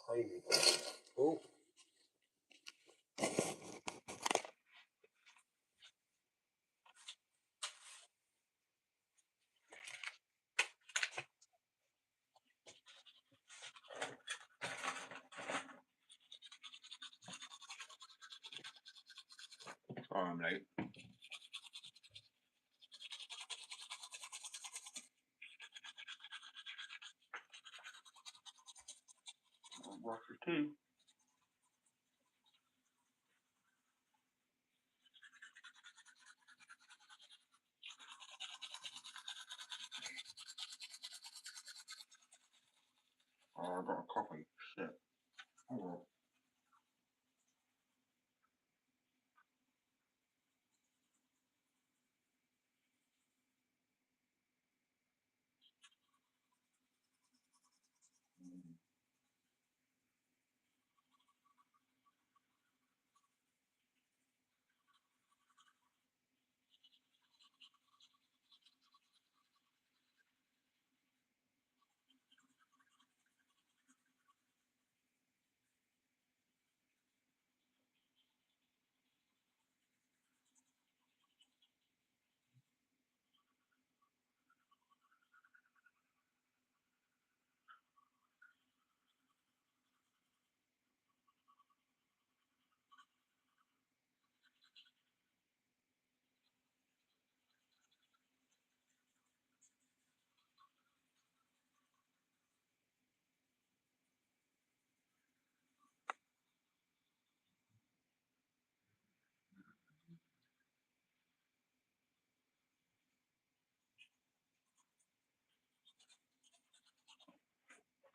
Crazy. Oh. Sorry, I'm late. I'll brush your teeth. Oh, I got a coffee. Shit. Oh.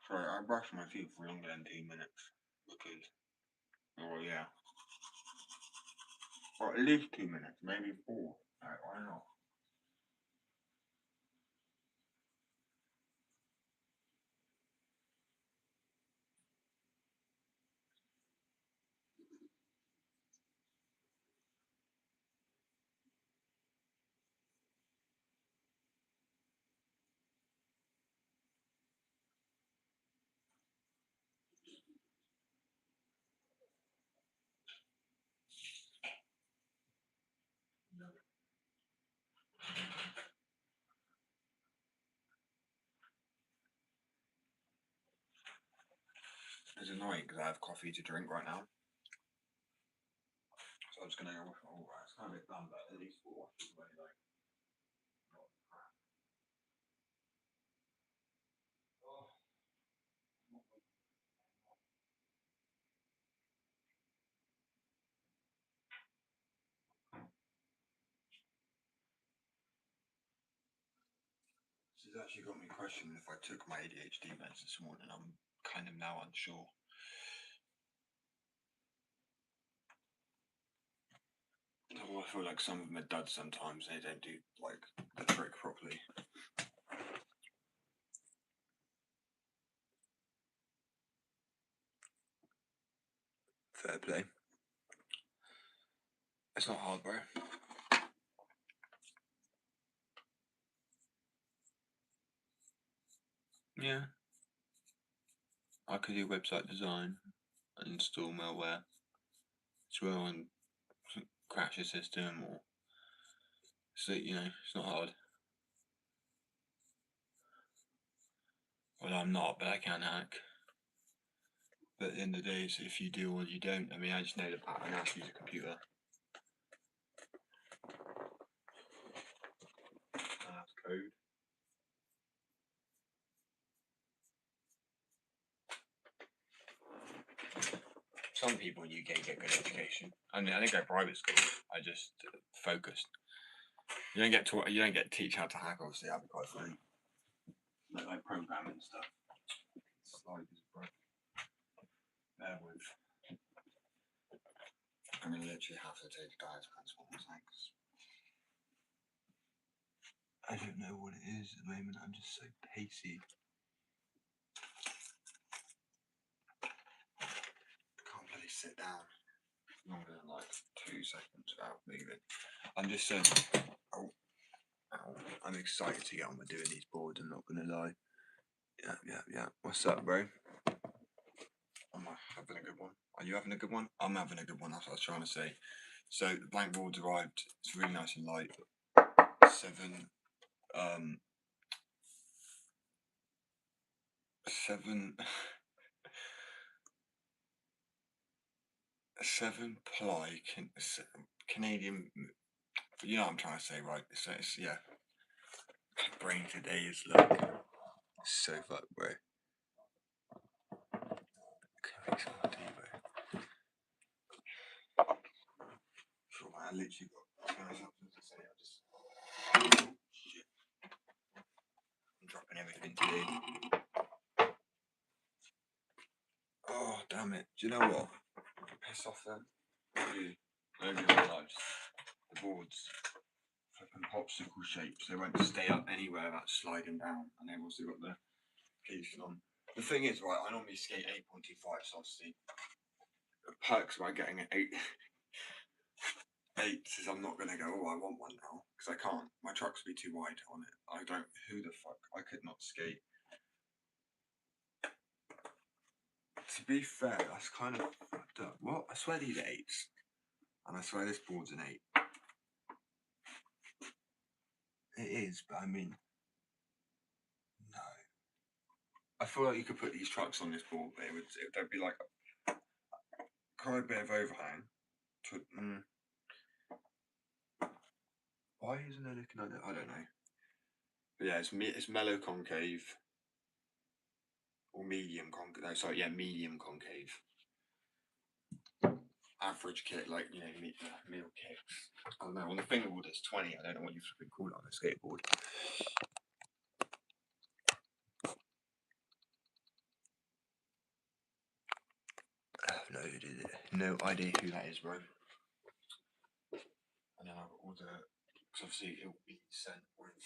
Sorry, I brushed my teeth for longer than 2 minutes because, oh yeah, or at least 2 minutes, maybe 4. Like, why not? It's annoying because I have coffee to drink right now. So I'm just gonna go, oh, it's kind of done, but at least 4 washes away, like, not crap. Oh. This has actually got me questioning if I took my ADHD meds this morning. I'm kind of now unsure. I feel like some of them are duds sometimes. They don't do like the trick properly. Fair play. It's not hard, bro. Yeah. I could do website design, install malware as well, and crash a system, or so it's not hard. Well, I'm not, but I can hack. But at the end of the day, it's if you do or you don't. I mean, I just know the pattern how to use a computer. That's code. Some people in the UK get good education. I mean, I didn't go private school. I just focused. You don't get taught. You don't get teach how to hack. Obviously, that'd be quite funny. Like programming stuff. Slide is broken. Bear with. I'm gonna literally have to take a diet transform. Thanks. I don't know what it is at the moment. I'm just so pacey. sit down longer than like 2 seconds without moving. I'm just oh, I'm excited to get on with doing these boards, I'm not gonna lie. Yeah. What's up, bro? Am I having a good one? Are you having a good one? I'm having a good one, that's what I was trying to say. So the blank board's arrived, it's really nice and light. 7 7 ply Canadian, you know what I'm trying to say, right? So it's yeah. My brain today is like so fucked, bro. Okay, make some more tea, bro. Sure, man, I literally got something to say. Shit. I'm dropping everything today. Oh, damn it. Do you know what? Piss off then. Nobody realised the boards flipping popsicle shapes. They won't stay up anywhere without sliding down. And they've also got the case on. The thing is, right, I normally skate 8.25, so obviously the perks by getting an 8 is I'm not going to go, oh, I want one now, because I can't. My trucks would be too wide on it. Who the fuck, I could not skate. To be fair, that's kind of fucked up. What? I swear these are 8s. And I swear this board's an 8. It is, but I mean, no. I feel like you could put these trucks on this board, but there'd be like quite a bit of overhang. Why isn't it looking like that? I don't know. But yeah, it's mellow concave. Or medium concave. No, sorry, yeah, medium concave. Average kit, like, you know, meal kits. I don't know, on the fingerboard it's 20. I don't know what you flipping call it on a skateboard. I have no idea who that is, bro. And then I've got all the, because obviously it'll be sent with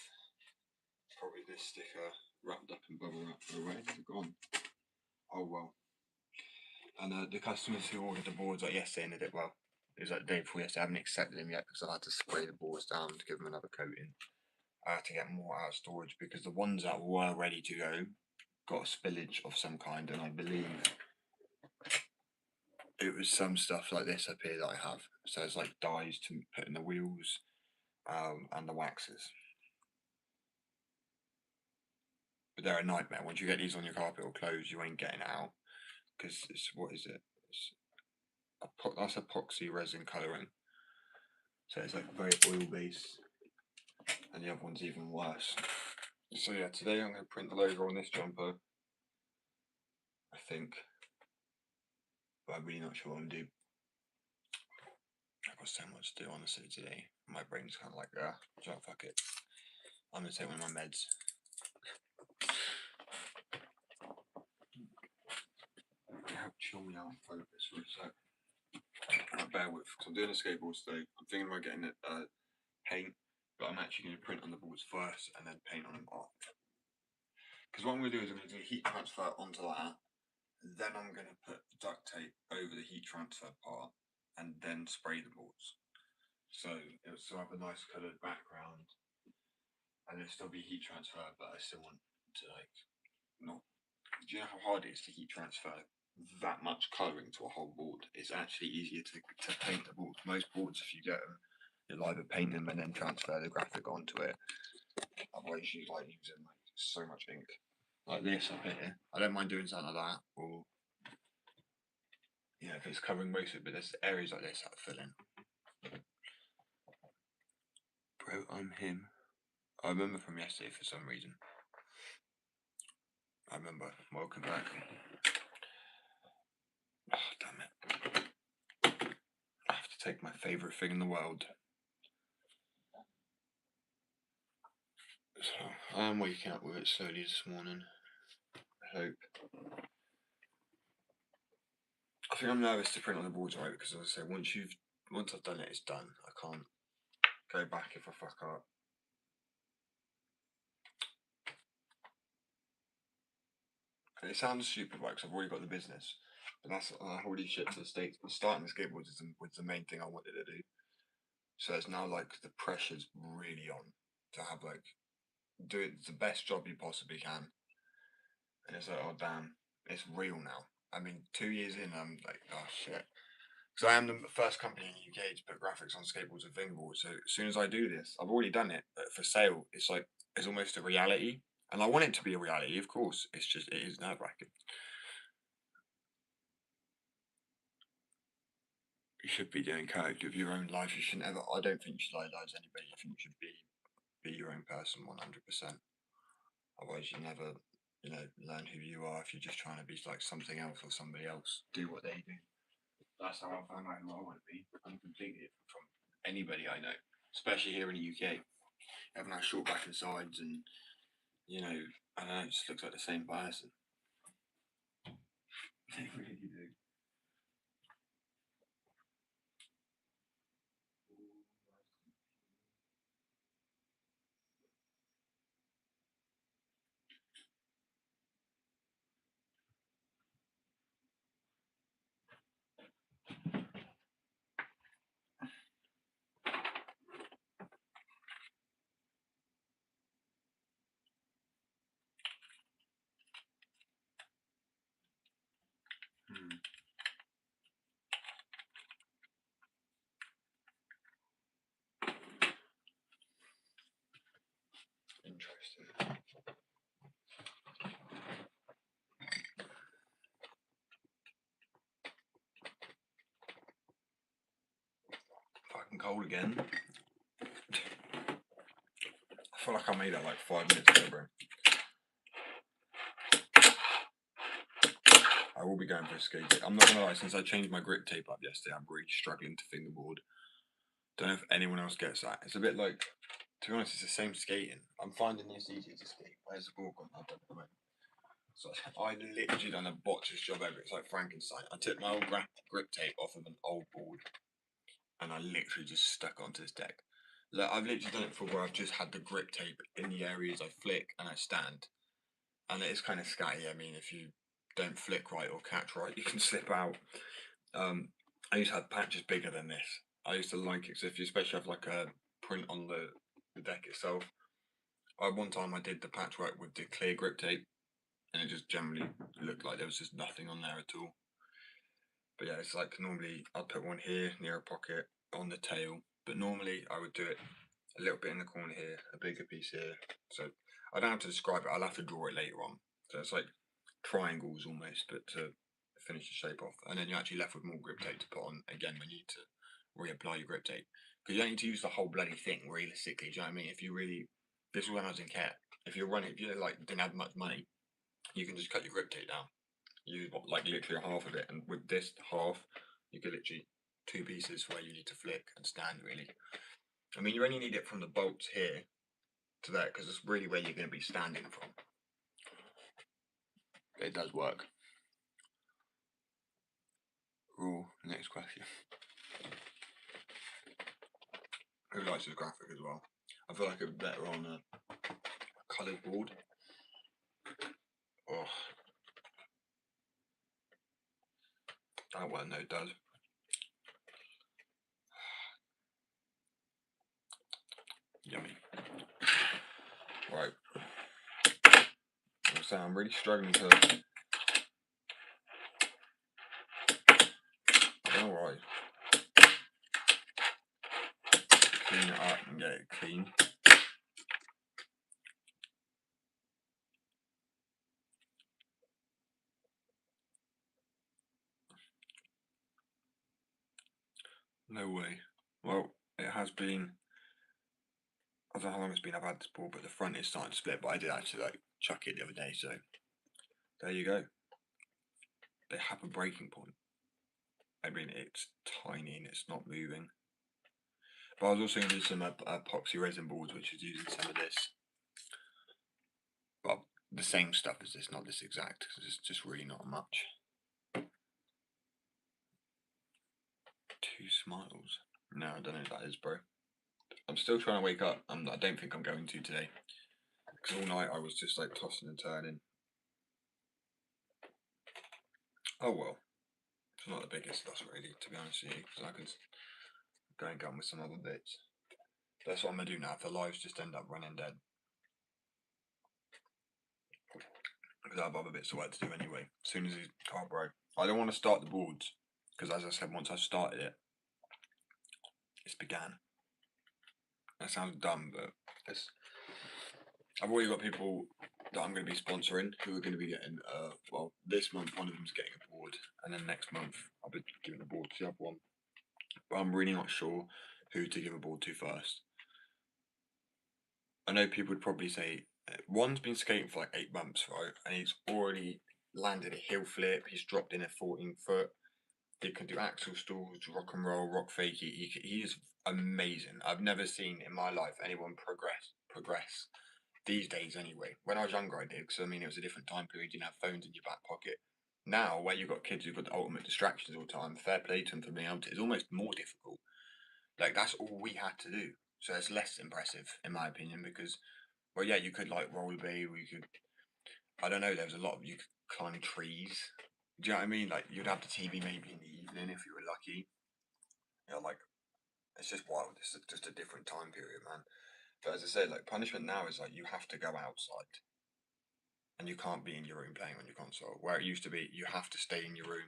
probably this sticker wrapped up in bubble wrap. So where has it gone? Oh well. And the customers who ordered the boards like yesterday and they did well. It was like the day before yesterday. I haven't accepted them yet because I had to spray the boards down to give them another coating. I had to get more out of storage because the ones that were ready to go got a spillage of some kind, and I believe it was some stuff like this up here that I have. So it's like dyes to put in the wheels, and the waxes. But they're a nightmare. Once you get these on your carpet or clothes, you ain't getting it out because it's, what is it? That's epoxy resin colouring. So it's like very oil based, and the other one's even worse. So yeah, today I'm going to print the logo on this jumper, I think, but I'm really not sure what I'm doing. I've got so much to do honestly today. My brain's kind of like, fuck it. I'm going to take one of my meds. Help chill me out and focus for a sec. Bear with, because I'm doing a skateboard today. I'm thinking about getting it paint, but I'm actually going to print on the boards first and then paint on them after. Because what I'm going to do is I'm going to do heat transfer onto that, then I'm going to put duct tape over the heat transfer part and then spray the boards. So it'll still have a nice coloured background and it'll still be heat transfer, but I still want to like not. Do you know how hard it is to heat transfer that much colouring to a whole board? It's actually easier to paint the boards. Most boards, if you get them, you'll either paint them and then transfer the graphic onto it. Otherwise, you like using like so much ink, like this up here. I don't mind doing something like that, or yeah, if it's covering most of it, but there's areas like this that fill in. Bro, I'm him. I remember from yesterday for some reason. I remember. Welcome back. Oh, damn it. I have to take my favourite thing in the world. So, I'm waking up with it slowly this morning. I hope. I think I'm nervous to print on the boards, right? Because as I say, once I've done it, it's done. I can't go back if I fuck up. And it sounds stupid, right? Because I've already got the business. But that's all these shit to the States. But starting the skateboards was the main thing I wanted to do. So it's now like the pressure's really on to have like do it the best job you possibly can. And it's like, oh damn, it's real now. I mean, 2 years in, I'm like, oh shit. Because I am the first company in the UK to put graphics on skateboards and fingerboards. So as soon as I do this, I've already done it, but for sale, it's like it's almost a reality. And I want it to be a reality, of course. It's just it is nerve wracking. You should be doing character of your own life. You shouldn't ever. I don't think you should idolize anybody. I think you should be your own person, 100%. Otherwise, you never, learn who you are if you're just trying to be like something else or somebody else. Do what they do. That's how I found out who I want to be. I'm completely different from anybody I know, especially here in the UK. Having that short back and sides, and I don't know, it just looks like the same person. They really do. Hmm. Interesting. Fucking cold again. I feel like I made that like 5 minutes ago, bro. I will be going for a skate day. I'm not gonna lie, since I changed my grip tape up yesterday, I'm really struggling to fingerboard. Don't know if anyone else gets that. It's a bit like, to be honest, it's the same skating. I'm finding this easier to skate. Where's the ball gone? I don't know. So I literally done a botcher's job ever. It's like Frankenstein. I took my old grip tape off of an old board, and I literally just stuck onto this deck. Like, I've literally done it for where I've just had the grip tape in the areas I flick and I stand, and it is kind of scatty. I mean, if you don't flick right or catch right, you can slip out. I used to have patches bigger than this. I used to like it, so if you especially have like a print on the deck itself. One time I did the patchwork with the clear grip tape, and it just generally looked like there was just nothing on there at all. But yeah, it's like normally I'd put one here near a pocket on the tail, but normally I would do it a little bit in the corner here, a bigger piece here. So I don't have to describe it, I'll have to draw it later on. So it's like triangles almost, but to finish the shape off. And then you're actually left with more grip tape to put on again when you need to reapply your grip tape. Because you don't need to use the whole bloody thing realistically, do you know what I mean? If you really, this was when I was in care. If you like didn't have much money, you can just cut your grip tape down. Use like literally half of it, and with this half, you could literally 2 pieces where you need to flick and stand really. I mean, you only need it from the bolts here to there because it's really where you're going to be standing from. It does work. Ooh, next question. Who likes this graphic as well? I feel like it would be better on a coloured board. Oh, that one, no, it does. Yummy. Right. So I'm really struggling to. Alright. Clean it up and get it clean. No way. Well, it has been. I don't know how long it's been I've had this board, but the front is starting to split. But I did actually like chuck it the other day, so there you go. They have a breaking point. I mean, it's tiny and it's not moving. But I was also going to do some epoxy resin boards, which is using some of this. Well, the same stuff as this, not this exact, because it's just really not much. 2 smiles. No, I don't know what that is, bro. I'm still trying to wake up. I don't think I'm going to today. Because all night I was just like tossing and turning. Oh well. not the biggest loss really, to be honest with you, because I could go and get on with some other bits. That's what I'm gonna do now. If the lives just end up running dead, because I have other bits of work to do anyway. As soon as his car broke, I don't want to start the boards because, as I said, once I started it, it's began. That sounds dumb, but it's. I've already got people that I'm going to be sponsoring who are going to be getting. Well, this month one of them's getting a board, and then next month I'll be giving a board to the other one. But I'm really not sure who to give a board to first. I know people would probably say one's been skating for like 8 months, right? And he's already landed a hill flip. He's dropped in a 14-foot. He can do axle stalls, rock and roll, rock fakie. He is amazing. I've never seen in my life anyone progress these days anyway. When I was younger, I did, because I mean, it was a different time period. You didn't have phones in your back pocket. Now, where you've got kids who've got the ultimate distractions all the time, fair play to them for being able to, it's almost more difficult. Like, that's all we had to do. So it's less impressive, in my opinion, because, well, yeah, you could like rollerblade, or you could, I don't know, there was a lot of, you could climb trees. Do you know what I mean? Like, you'd have the TV maybe in the evening if you were lucky. You know, like, it's just wild. It's just a different time period, man. But as I said, like, punishment now is like, you have to go outside. And you can't be in your room playing on your console. Where it used to be, you have to stay in your room.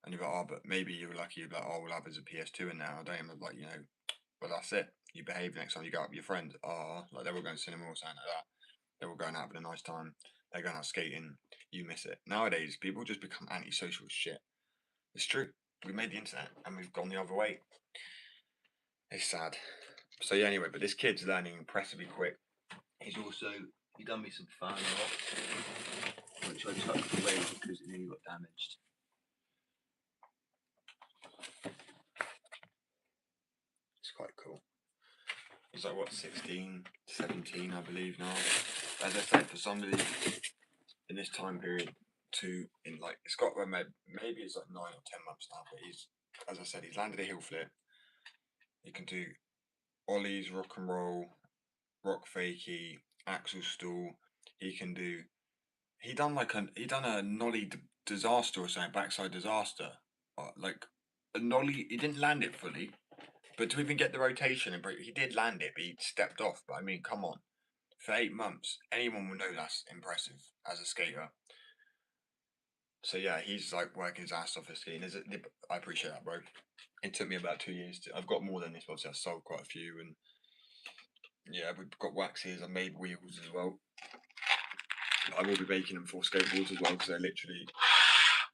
And you're like, oh, but maybe you were lucky, you're like, oh, we'll have as a PS2 and now. I don't like, you know, well, that's it. You behave next time you go out with your friends. Oh, like they were going to cinema or something like that. They were going out having a nice time. They're going out skating. You miss it. Nowadays, people just become antisocial as shit. It's true. We made the internet and we've gone the other way. It's sad. So yeah, anyway, but this kid's learning impressively quick. He done me some fan art, which I tucked away because it nearly got damaged. It's quite cool. He's like, what, 16, 17, I believe now. As I said, for somebody in this time period it's got, maybe it's like 9 or 10 months now, but as I said, he's landed a hill flip. He can do ollies, rock and roll, rock fakie, axle stool. He done a nollie disaster or something, backside disaster. Like a nollie, he didn't land it fully, but to even get the rotation and break, he did land it, but he stepped off. But I mean, come on, for 8 months, anyone would know that's impressive as a skater. So yeah, he's like working his ass off for skiing. I appreciate that, bro. It took me about 2 years I've got more than this, obviously I've sold quite a few, and yeah, we've got waxes. I made wheels as well. I will be making them for skateboards as well, because they're literally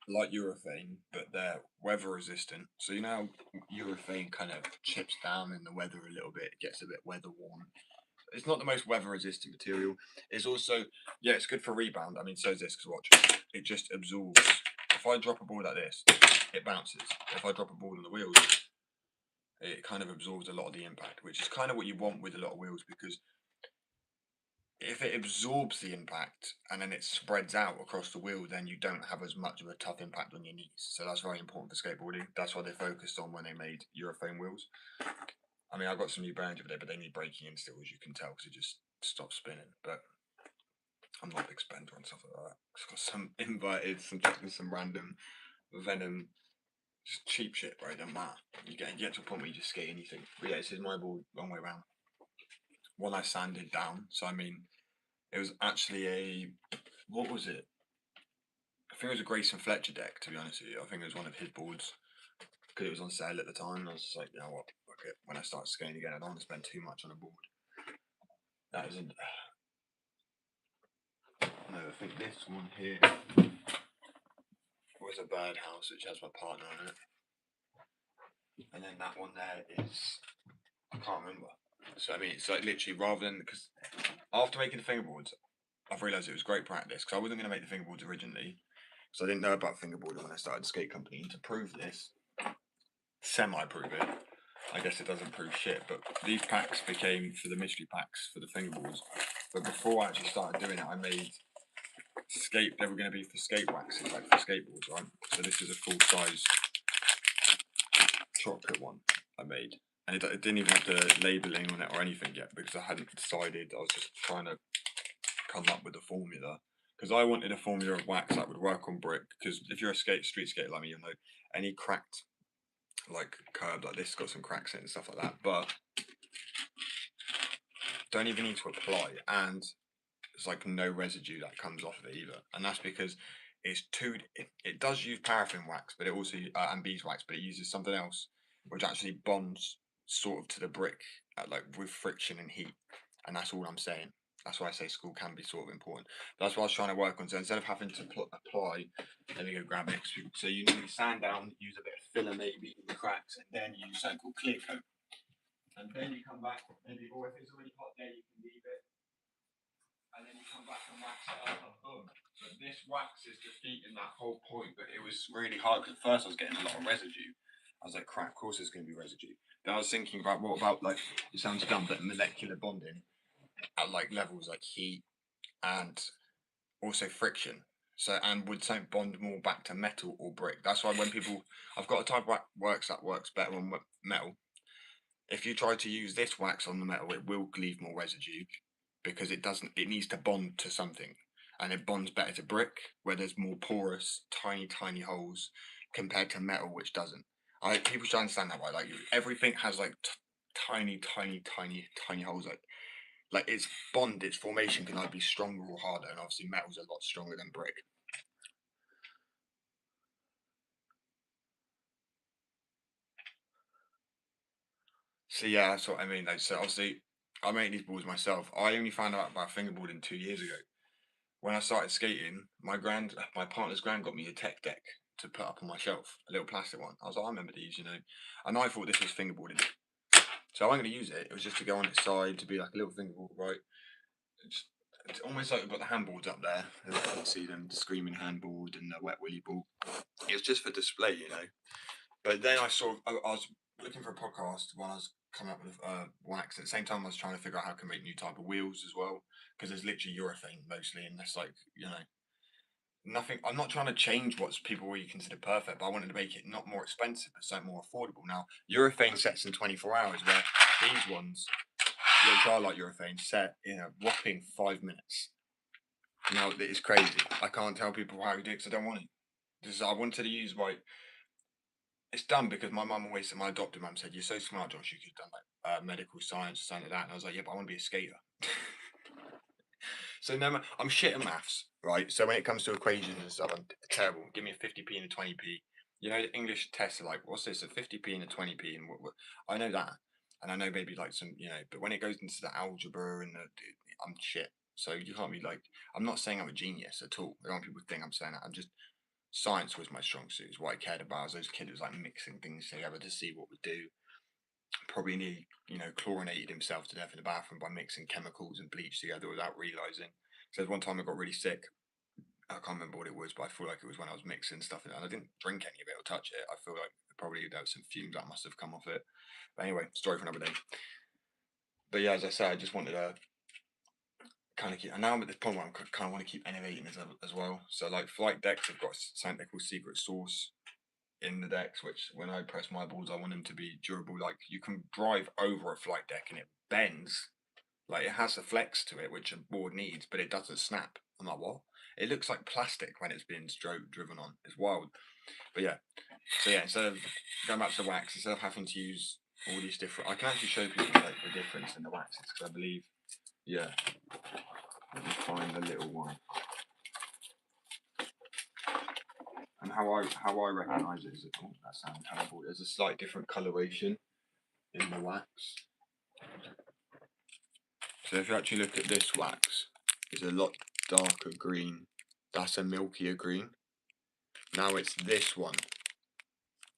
like urethane, but they're weather resistant. So you know, urethane kind of chips down in the weather a little bit, gets a bit weather worn. It's not the most weather resistant material. It's also, yeah, it's good for rebound. I mean, so is this, because watch, it just absorbs. If I drop a ball like this, it bounces. If I drop a ball on the wheels, it kind of absorbs a lot of the impact, which is kind of what you want with a lot of wheels, because if it absorbs the impact and then it spreads out across the wheel, then you don't have as much of a tough impact on your knees. So that's very important for skateboarding. That's what they focused on when they made urethane wheels. I mean, I got some new brands over there, but they need braking in still, as you can tell, because it just stops spinning. But I'm not a big spender on stuff like that. It's got some inverted, some random Venom, just cheap shit, bro. It doesn't matter. You get to a point where you just skate anything. But yeah, this is my ball, wrong way around. One I sanded down. So I mean, it was actually what was it? I think it was a Grayson Fletcher deck, to be honest with you. I think it was one of his boards, because it was on sale at the time. And I was just like, you know what, fuck it. When I start skating again, I don't want to spend too much on a board. That isn't. No, I think this one here was a birdhouse, which has my partner on it. And then that one there is, I can't remember. So I mean, it's like literally, rather than, because after making the fingerboards, I've realised it was great practice, because I wasn't going to make the fingerboards originally, so I didn't know about fingerboarding when I started the skate company. And to prove this, semi-prove it, I guess it doesn't prove shit, but these packs became for the mystery packs for the fingerboards. But before I actually started doing it, I made they were going to be for skate waxes, like for skateboards, right? So this is a full size chocolate one I made, and it didn't even have the labelling on it or anything yet, because I hadn't decided. I was just trying to come up with a formula, because I wanted a formula of wax that would work on brick. Because if you're a street skater like me, you'll know any cracked like curb like this got some cracks in it and stuff like that. But don't even need to apply, and there's like no residue that comes off of it either. And that's because it's too. It does use paraffin wax, but it also and beeswax, but it uses something else which actually bonds sort of to the brick like with friction and heat. And that's all I'm saying. That's why I say school can be sort of important. That's what I was trying to work on. So instead of having to apply, let me go grab it. So you need to sand down, use a bit of filler maybe in the cracks, and then use something called clear coat. And then you come back, maybe, or if it's a really hot day, you can leave it, and then you come back and wax it up, and boom. But this wax is defeating that whole point. But it was really hard because at first I was getting a lot of residue. I was like, crap, of course there's going to be residue. Then I was thinking about what about like, it sounds dumb, but molecular bonding at like levels like heat and also friction. So, and would something bond more back to metal or brick? That's why when people, I've got a type of wax that works better on metal. If you try to use this wax on the metal, it will leave more residue because it doesn't. It needs to bond to something, and it bonds better to brick, where there's more porous, tiny holes compared to metal, which doesn't. People should understand that, right? Like everything has like tiny holes. Like its bond, its formation can either be stronger or harder, and obviously metal's a lot stronger than brick. So yeah, that's what I mean. Like, so obviously, I made these boards myself. I only found out about fingerboarding 2 years ago. When I started skating, my partner's grand got me a tech deck to put up on my shelf, a little plastic one. I was like, I remember these, and I thought this was fingerboarding. So I'm going to use it. It was just to go on its side to be like a little fingerboard, right? It's almost like we've got the handboards up there. You can see them, the screaming handboard and the wet willy ball. It was just for display. But then I was looking for a podcast while I was coming up with wax. At the same time, I was trying to figure out how I can make new type of wheels as well, because there's literally urethane mostly, and that's like nothing. I'm not trying to change what people really consider perfect, but I wanted to make it not more expensive, but something more affordable. Now, urethane sets in 24 hours, where these ones, which are like urethane, set in a whopping 5 minutes. Now, it is crazy. I can't tell people how to do it because I don't want it. I wanted to use it's done because my mum always said, my adopted mum said, "You're so smart, Josh. You could have done like medical science or something like that." And I was like, "Yeah, but I want to be a skater." So no, I'm shit at maths, right? So when it comes to equations and stuff, I'm terrible. Give me a 50p and a 20p. The English tests are like, what's this? A 50p and a 20p, and what? I know that, and I know maybe like some, but when it goes into the algebra and I'm shit. So you can't be like, I'm not saying I'm a genius at all. I don't want people to think I'm saying that. I'm just science was my strong suit. Is what I cared about. As those kids was like mixing things together to see what would do. Probably nearly, chlorinated himself to death in the bathroom by mixing chemicals and bleach together without realizing. So one time I got really sick. I can't remember what it was, but I feel like it was when I was mixing stuff, and I didn't drink any of it or touch it. I feel like probably there was some fumes that must have come off it. But anyway, story for another day. But yeah, as I said, I just wanted to kind of keep. And now I'm at this point where I kind of want to keep innovating as well. So like flight decks have got something they call secret sauce in the decks, which when I press my boards, I want them to be durable. Like you can drive over a flight deck and it bends. Like it has a flex to it, which a board needs, but it doesn't snap. I'm like, what? It looks like plastic when it's being driven on. It's wild. But yeah. So yeah, instead of going back to the wax, instead of having to use all these different, I can actually show people like the difference in the waxes because I believe, yeah. Let me find the little one. And how I recognise it is that sounds terrible. There's a slight different coloration in the wax. So if you actually look at this wax, it's a lot darker green. That's a milkier green. Now it's this one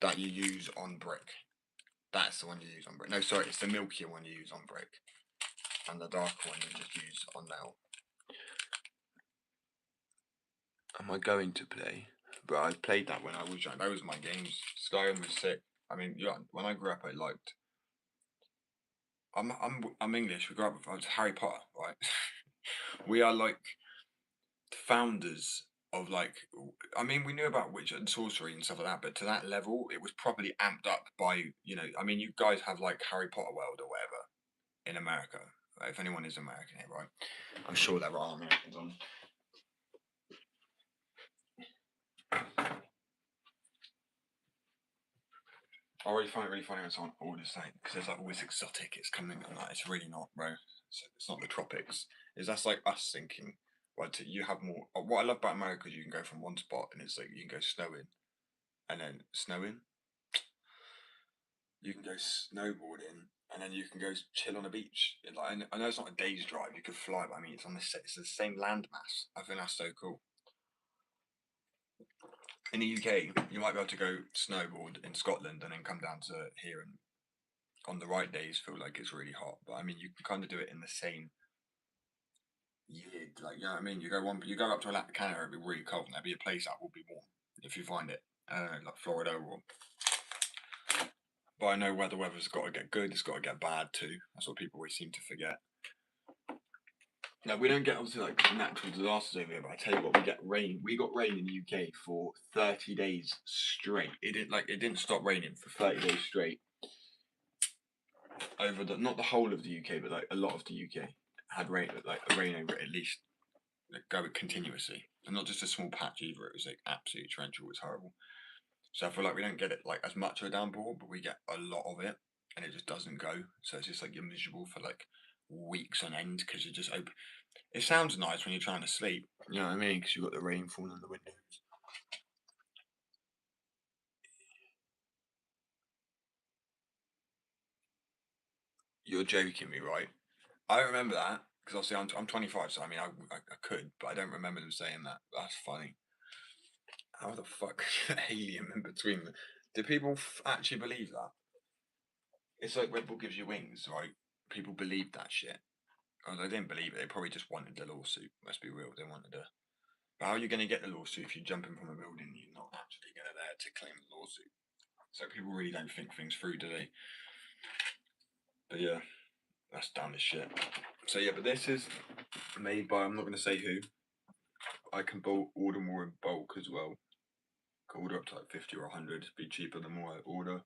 that you use on brick. That's the one you use on brick. No, sorry, it's the milkier one you use on brick. And the darker one you just use on nail. Am I going to play? But I played that when I was young. That was my games. Skyrim was sick. I mean, yeah, when I grew up, I liked. I'm English. We grew up with Harry Potter, right? We are like the founders of like. I mean, we knew about witch and sorcery and stuff like that, but to that level, it was probably amped up by I mean, you guys have like Harry Potter World or whatever in America. If anyone is American here, right? I'm sure there are Americans on. I always find it really funny when someone orders something because there's like always exotic. It's coming, and like it's really not, bro. It's not the tropics. Is that's like us thinking. Well, you have more. What I love about America is you can go from one spot and it's like you can go snowing, and then snowing. You can go snowboarding, and then you can go chill on a beach. Like I know it's not a day's drive. You could fly, but I mean it's the same landmass. I think that's so cool. In the UK, you might be able to go snowboard in Scotland and then come down to here and on the right days feel like it's really hot. But I mean, you can kind of do it in the same year. Like, you know what I mean? You go up to Atlantic Canada, it'll be really cold, and there'll be a place that will be warm if you find it. Like Florida or. But I know where the weather's got to get good, it's got to get bad too. That's what people always seem to forget. No, we don't get obviously like natural disasters over here, but I tell you what, we get rain. We got rain in the UK for 30 days straight. It didn't stop raining for 30 days straight. Over the not the whole of the UK, but like a lot of the UK had rain rain over it at least like go continuously. And not just a small patch either, it was like absolutely torrential, it was horrible. So I feel like we don't get it like as much of a downpour, but we get a lot of it and it just doesn't go. So it's just like you're miserable for like weeks on end because you're just open. It sounds nice when you're trying to sleep, you know what I mean? Because you've got the rain falling on the windows. You're joking me, right? I remember that because obviously I'm 25, so I mean I could, but I don't remember them saying that. That's funny. How the fuck is an alien in between them? Do people actually believe that? It's like Red Bull gives you wings, right? People believe that shit. Oh, they didn't believe it. They probably just wanted the lawsuit. Let's be real. They wanted a. But how are you going to get the lawsuit if you're jumping from a building and you're not actually going to there to claim the lawsuit? So people really don't think things through, do they? But yeah, that's dumb as shit. So yeah, but this is made by I'm not going to say who. I can order more in bulk as well. Can order up to like 50 or 100. Be cheaper the more I order.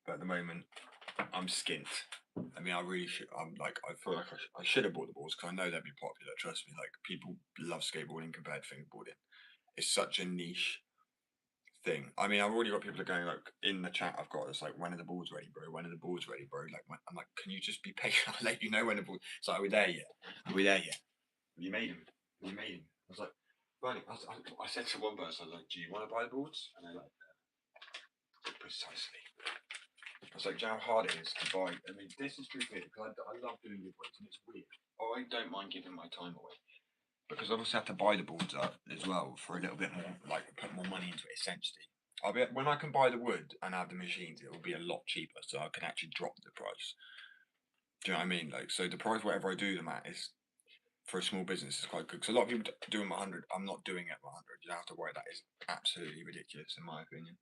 But at the moment, I'm skint. I mean, I really should. I'm like, I feel like I should have bought the boards because I know they'd be popular. Trust me, like people love skateboarding compared to fingerboarding. It's such a niche thing. I mean, I've already got people going like in the chat. I've got it's like, when are the boards ready, bro? When are the boards ready, bro? Like, I'm like, can you just be patient? I'll let you know when the boards. It's like, are we there yet? Are we there yet? Have you made them? Have you made them? I was like, Bernie. I said to one person, I was like, do you want to buy the boards? And they're like, precisely. I was like, do you know how hard it is to buy? I mean, this is true because I love doing giveaways and it's weird. I don't mind giving my time away because obviously I have to buy the boards up as well for a little bit more, like put more money into it essentially. When I can buy the wood and have the machines, it will be a lot cheaper, so I can actually drop the price. Do you know what I mean? Like, so the price whatever I do them at is for a small business is quite good. Because a lot of people do them at 100. I'm not doing it at 100. You don't have to worry. That is absolutely ridiculous in my opinion.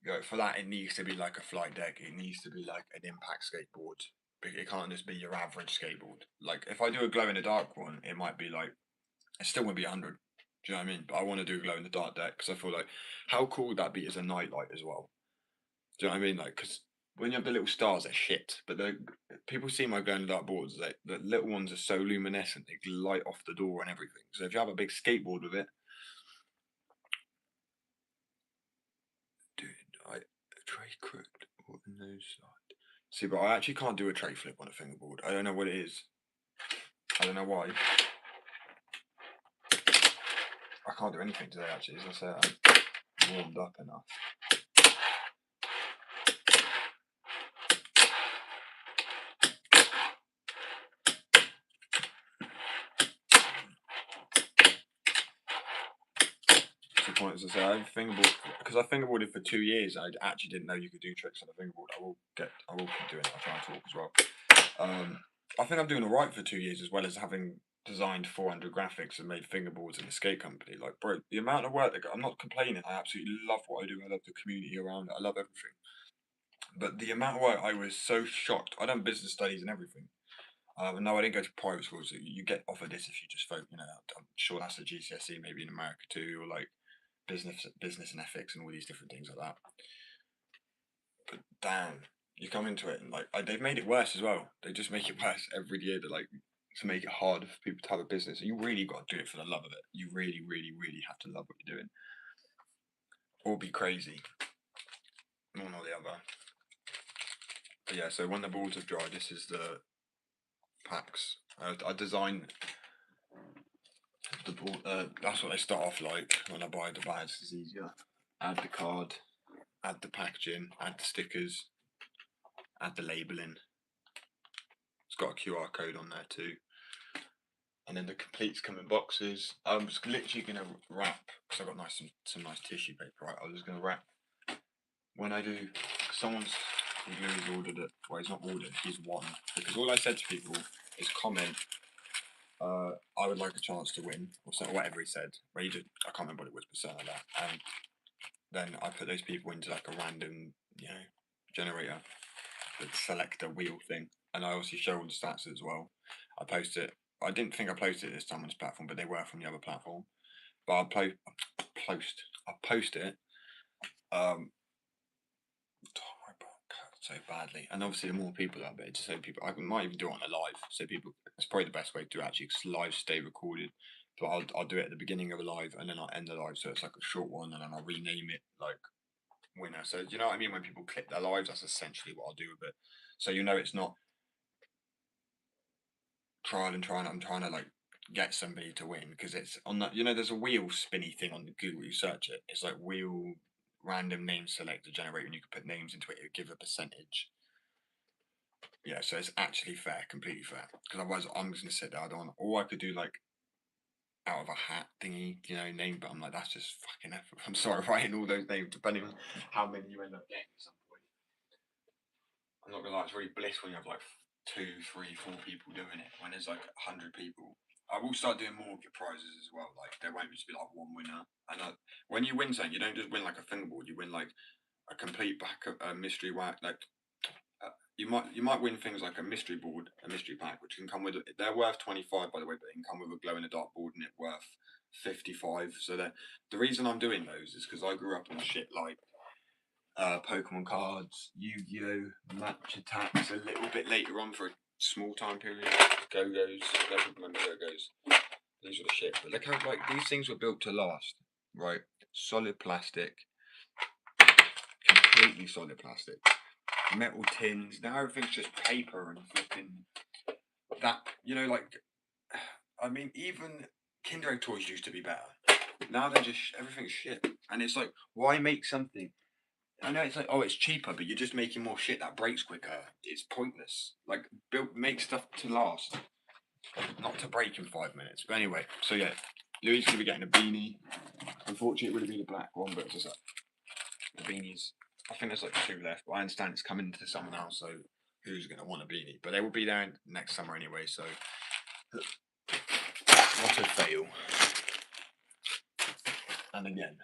You know, for that, it needs to be like a flight deck. It needs to be like an impact skateboard. It can't just be your average skateboard. Like if I do a glow in the dark one, it might be like it still won't be 100. Do you know what I mean? But I want to do glow in the dark deck because I feel like how cool would that be as a nightlight as well? Do you know what I mean? Like because when you have the little stars, they're shit. But people see my glow in the dark boards. The little ones are so luminescent; they light off the door and everything. So if you have a big skateboard with it, dude, I tray crooked or no side. See, but I actually can't do a tray flip on a fingerboard. I don't know what it is. I don't know why. I can't do anything today, actually. As I said, I'm warmed up enough. The point is, I say, I fingerboard because I fingerboarded for 2 years. I actually didn't know you could do tricks on a fingerboard. I will keep doing it. I'll try and talk as well. I think I'm doing all right for 2 years, as well as having designed 400 graphics and made fingerboards in a skate company. Like, bro, the amount of work I'm not complaining. I absolutely love what I do. I love the community around it. I love everything. But the amount of work, I was so shocked. I done business studies and everything. No, I didn't go to private schools. You get offered this if you just vote. You know, I'm sure that's a GCSE, maybe in America too, or like business and ethics and all these different things like that. But damn, you come into it and like they've made it worse as well. They just make it worse every year. To like to make it harder for people to have a business. You really got to do it for the love of it. You really, really, really have to love what you're doing, or be crazy. one or the other. But yeah, so when the boards have dried, this is the packs. I design the board. That's what they start off like when I buy the bags. It's easier. Add the card, add the packaging, add the stickers, add the labelling. It's got a QR code on there too. And then the completes come in boxes. I'm just literally gonna wrap because I've got some nice tissue paper. Right, I'm just gonna wrap when I do. Someone's he's ordered it. Well, he's not ordered. He's won because all I said to people is comment. I would like a chance to win, or so, whatever he said. Where he just, I can't remember what it was, but something like that. And then I put those people into like a random, generator, the selector wheel thing, and I obviously show all the stats as well. I post it. I didn't think I posted it this time on this platform, but they were from the other platform. But I'll post it. So badly, and obviously the more people out there, just so people, I might even do it on a live, so people, it's probably the best way to actually, because live stay recorded. But I'll do it at the beginning of a live, and then I'll end the live, so it's like a short one, and then I'll rename it like winner. So do you know what I mean? When people click their lives, that's essentially what I'll do with it. So it's not trial and trying. I'm trying to like get somebody to win because it's on that. There's a wheel spinny thing on Google. You search it. It's like wheel random name selector generator, and you can put names into it. It give a percentage. Yeah, so it's actually fair, completely fair. Because otherwise, I'm just gonna sit there. I don't want, or I could do like out of a hat thingy, name. But I'm like, that's just fucking effort. I'm sorry, writing all those names depending on how many you end up getting at some point. I'm not gonna lie, it's really bliss when you have like 2, 3, 4 people doing it. When there's like 100 people, I will start doing more of your prizes as well. Like there won't just be like one winner. And when you win something, you don't just win like a fingerboard. You win like a complete back of a mystery whack. Like you might win things like a mystery board, a mystery pack, which can come with. They're worth 25 by the way, but they can come with a glow in the dark board and it's worth 55. So the reason I'm doing those is because I grew up on shit like Pokemon cards, Yu-Gi-Oh, Match Attacks. A little bit later on for a small time period, Go-Go's. Never remember Go-Go's. These were the shit. But look how like these things were built to last, right? Solid plastic, completely solid plastic. Metal tins. Now everything's just paper and flipping that. I mean, even Kinder Egg toys used to be better. Now they're just everything's shit, and it's like, why make something? I know it's like, oh, it's cheaper, but you're just making more shit that breaks quicker. It's pointless. Like, make stuff to last, not to break in 5 minutes. But anyway, so yeah, Louis gonna be getting a beanie. Unfortunately, it would have been a black one, but it's just like the beanies. I think there's like 2 left, but I understand it's coming to someone else, so who's going to want a beanie? But they will be there next summer anyway, so what a fail. And again,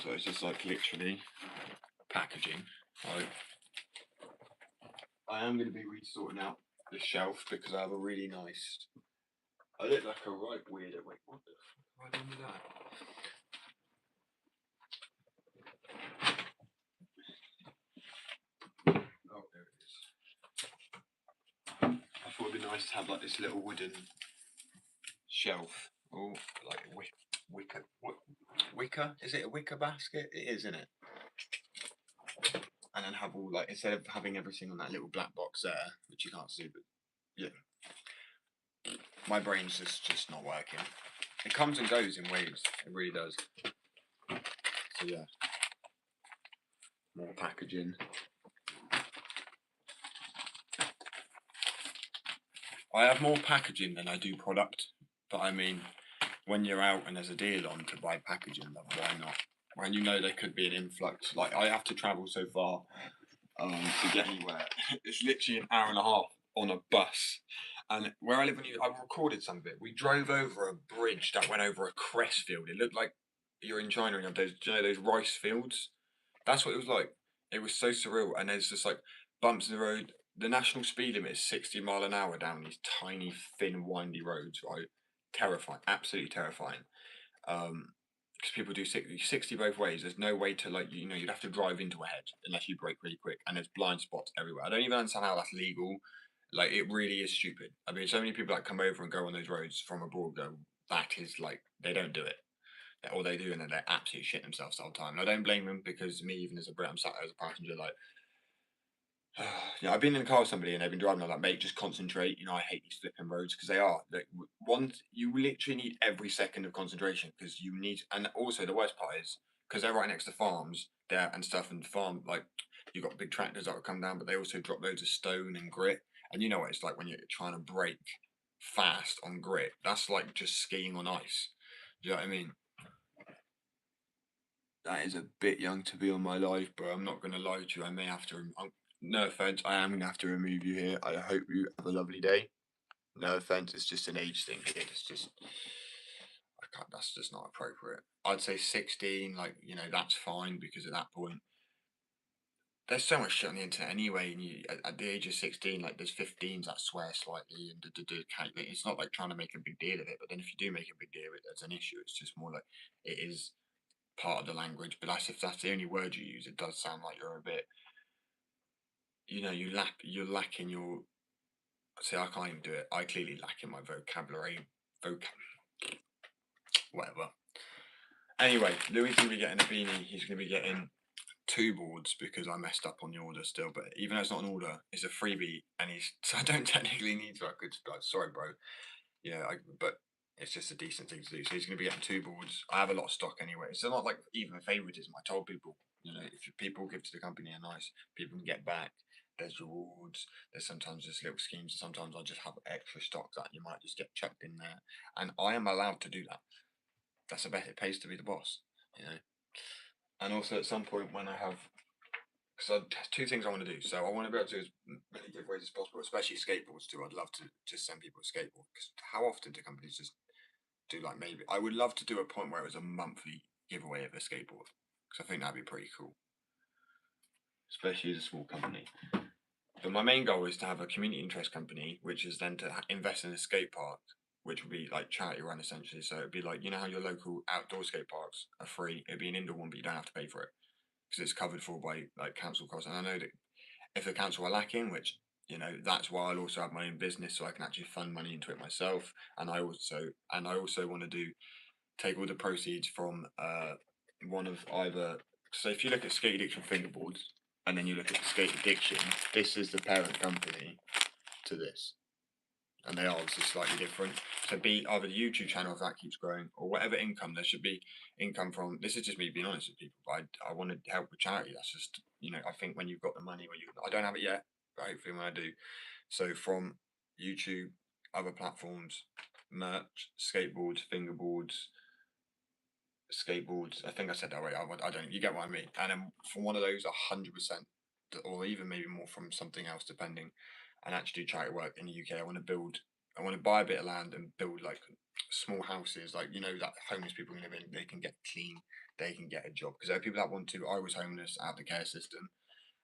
so it's just like literally packaging. Right? I am going to be resorting out the shelf because I have a really nice. I look like a right weirdo. Wait, what the fuck have I done with that? Oh, there it is. I thought it'd be nice to have like this little wooden shelf, or like wicker. Is it a wicker basket? It is, isn't it? And then have all like, instead of having everything on that little black box there, which you can't see, but yeah, my brain's just not working. It comes and goes in waves. It really does. So yeah, more packaging. I have more packaging than I do product, but I mean, when you're out and there's a deal on to buy packaging, then why not? When there could be an influx, like I have to travel so far to get anywhere. It's literally an hour and a half on a bus. And where I live, I've recorded some of it. We drove over a bridge that went over a cress field. It looked like you're in China and you have those rice fields. That's what it was like. It was so surreal. And there's just like bumps in the road. The national speed limit is 60 mile an hour down these tiny, thin, windy roads. Right, terrifying, absolutely terrifying. Because people do 60 both ways. There's no way to you'd have to drive into a hedge unless you brake really quick, and there's blind spots everywhere. I don't even understand how that's legal. Like it really is stupid. I mean, so many people that come over and go on those roads from abroad go, that is like they don't do it. all they do, and then they're absolutely shitting themselves the whole time. And I don't blame them, because me, even as a Brit, I'm sat there as a passenger, like, yeah, I've been in the car with somebody and they've been driving. I'm like, mate, just concentrate. You know, I hate these flipping roads, because they are. Like, you literally need every second of concentration, because you need. And also, the worst part is, because they're right next to farms there and stuff, and farm, like, you've got big tractors that will come down, but they also drop loads of stone and grit. And you know what it's like when you're trying to brake fast on grit. That's like just skiing on ice. Do you know what I mean? That is a bit young to be on my live, bro. I'm not gonna lie to you. I may have to. No offense, I am gonna have to remove you here. I hope you have a lovely day. No offense, it's just an age thing, kid. It's just, I can't. That's just not appropriate. I'd say 16. Like, that's fine, because at that point, there's so much shit on the internet anyway. And at the age of 16, like, there's 15s that swear slightly and calculate. It's not like trying to make a big deal of it. But then if you do make a big deal of it, there's an issue. It's just more like it is part of the language. But if that's the only word you use, it does sound like you're a bit, you're lacking your. See, I can't even do it. I clearly lack in my vocabulary. Whatever. Anyway, Louis is going to be getting a beanie. He's going to be getting 2 boards, because I messed up on the order still. But even though it's not an order, it's a freebie, and so I don't technically need to. I could, like, sorry, bro. Yeah, but it's just a decent thing to do. So he's going to be getting 2 boards. I have a lot of stock anyway. It's not like even favoritism. I told people, if people give to the company are nice, people can get back. There's rewards. There's sometimes just little schemes. Sometimes I just have extra stock that you might just get chucked in there, and I am allowed to do that. That's the best. It pays to be the boss, you know. And also, at some point when I have, because there's 2 things I want to do. So I want to be able to do as many giveaways as possible, especially skateboards too. I'd love to just send people a skateboard, because how often do companies just do, like, maybe I would love to do a point where it was a monthly giveaway of a skateboard, because I think that'd be pretty cool, especially as a small company. But my main goal is to have a community interest company, which is then to invest in a skate park, which would be like charity run essentially. So it'd be like, how your local outdoor skate parks are free. It'd be an indoor one, but you don't have to pay for it, because it's covered for by, like, council costs. And I know that if the council are lacking, which, that's why I'll also have my own business, so I can actually fund money into it myself. And I also want to take all the proceeds from one of either. So if you look at Skate Addiction fingerboards, and then you look at Skate Addiction, this is the parent company to this, and they are obviously slightly different. So be either the YouTube channel, if that keeps growing, or whatever income there should be income from. This is just me being honest with people. But I want to help with charity. That's just, I think when you've got the money, I don't have it yet, but hopefully when I do. So from YouTube, other platforms, merch, skateboards, fingerboards, skateboards. I think I said that right. I don't. You get what I mean. And then from one of those, 100%, or even maybe more from something else, depending. And actually do charity work in the UK. I want to build. I want to buy a bit of land and build, like, small houses, like, that homeless people can live in. They can get clean. They can get a job, because there are people that want to. I was homeless out of the care system,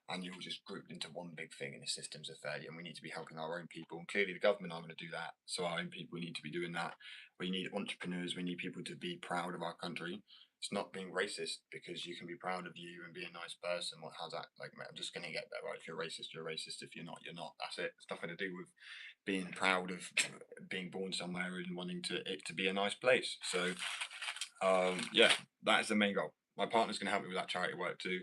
and you're just grouped into one big thing, and the systems are failure, and we need to be helping our own people. And clearly, the government aren't going to do that. So our own people need to be doing that. We need entrepreneurs. We need people to be proud of our country. It's not being racist, because you can be proud of you and be a nice person. How's that? Like, I'm just going to get that right. If you're racist, you're racist. If you're not, you're not. That's it. It's nothing to do with being proud of being born somewhere and wanting it to be a nice place. So, yeah, that is the main goal. My partner's going to help me with that charity work too.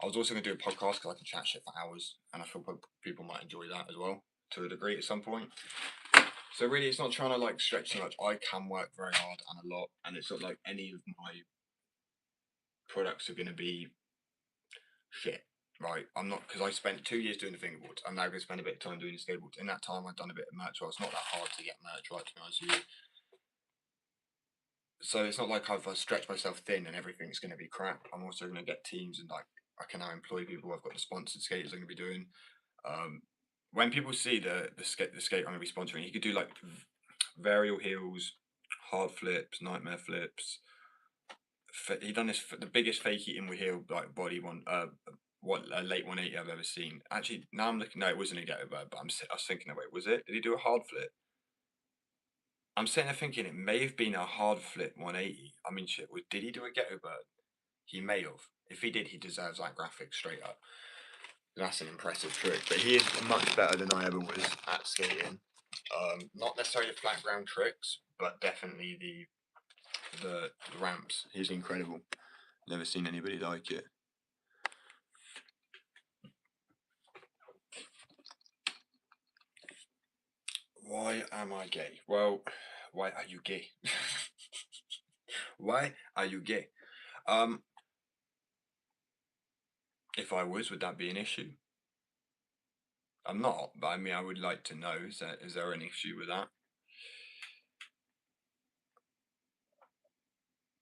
I was also going to do a podcast, because I can chat shit for hours, and I feel people might enjoy that as well, to a degree at some point. So really, it's not trying to, like, stretch too much. I can work very hard and a lot, and it's not like any of my products are going to be shit, right? I'm not, because I spent 2 years doing the fingerboards. I'm now going to spend a bit of time doing the skateboards. In that time, I've done a bit of merch. Well, it's not that hard to get merch, right? To be honest with you. So it's not like I've stretched myself thin and everything's going to be crap. I'm also going to get teams, and, like, I can now employ people. I've got the sponsored skaters I'm going to be doing. When people see the skate I'm going to be sponsoring, he could do, like, varial heels, hard flips, nightmare flips. He done this the biggest fakey inward heel, like, body one. What a late 180 I've ever seen. Actually, now I'm looking. No, it wasn't a Ghetto Bird, but I was thinking, wait, was it? Did he do a hard flip? I'm sitting there thinking it may have been a hard flip 180. I mean, shit, did he do a Ghetto Bird? He may have. If he did, he deserves that graphic straight up. That's an impressive trick, but he is much better than I ever was at skating. Not necessarily the flat ground tricks, but definitely the the ramps. He's incredible. Never seen anybody like it. Why am I gay? Well, why are you gay? Why are you gay? If I was, would that be an issue? I'm not, but I mean, I would like to know. Is there an issue with that?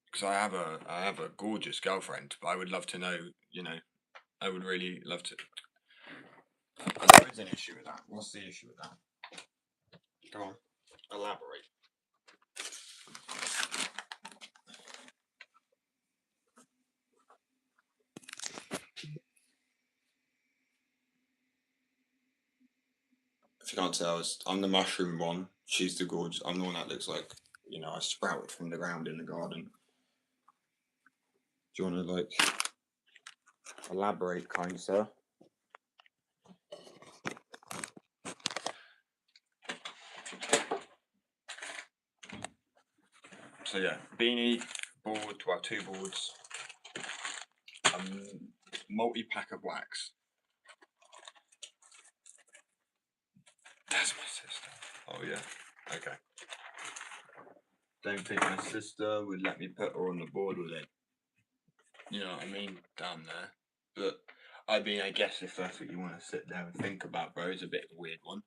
Because I have a gorgeous girlfriend, but I would love to know. You know, I would really love to. There is an issue with that. What's the issue with that? Go on, elaborate. If you can't tell, I'm the mushroom one. She's the gorgeous. I'm the one that looks like, I sprouted from the ground in the garden. Do you want to elaborate, kind sir? So yeah, beanie, board, well, 2 boards, multi-pack of wax. That's my sister. Oh yeah, okay. Don't think my sister would let me put her on the board with it. You know what I mean? Down there. But I mean, I guess if that's what you want to sit there and think about, bro, it's a bit of a weird one.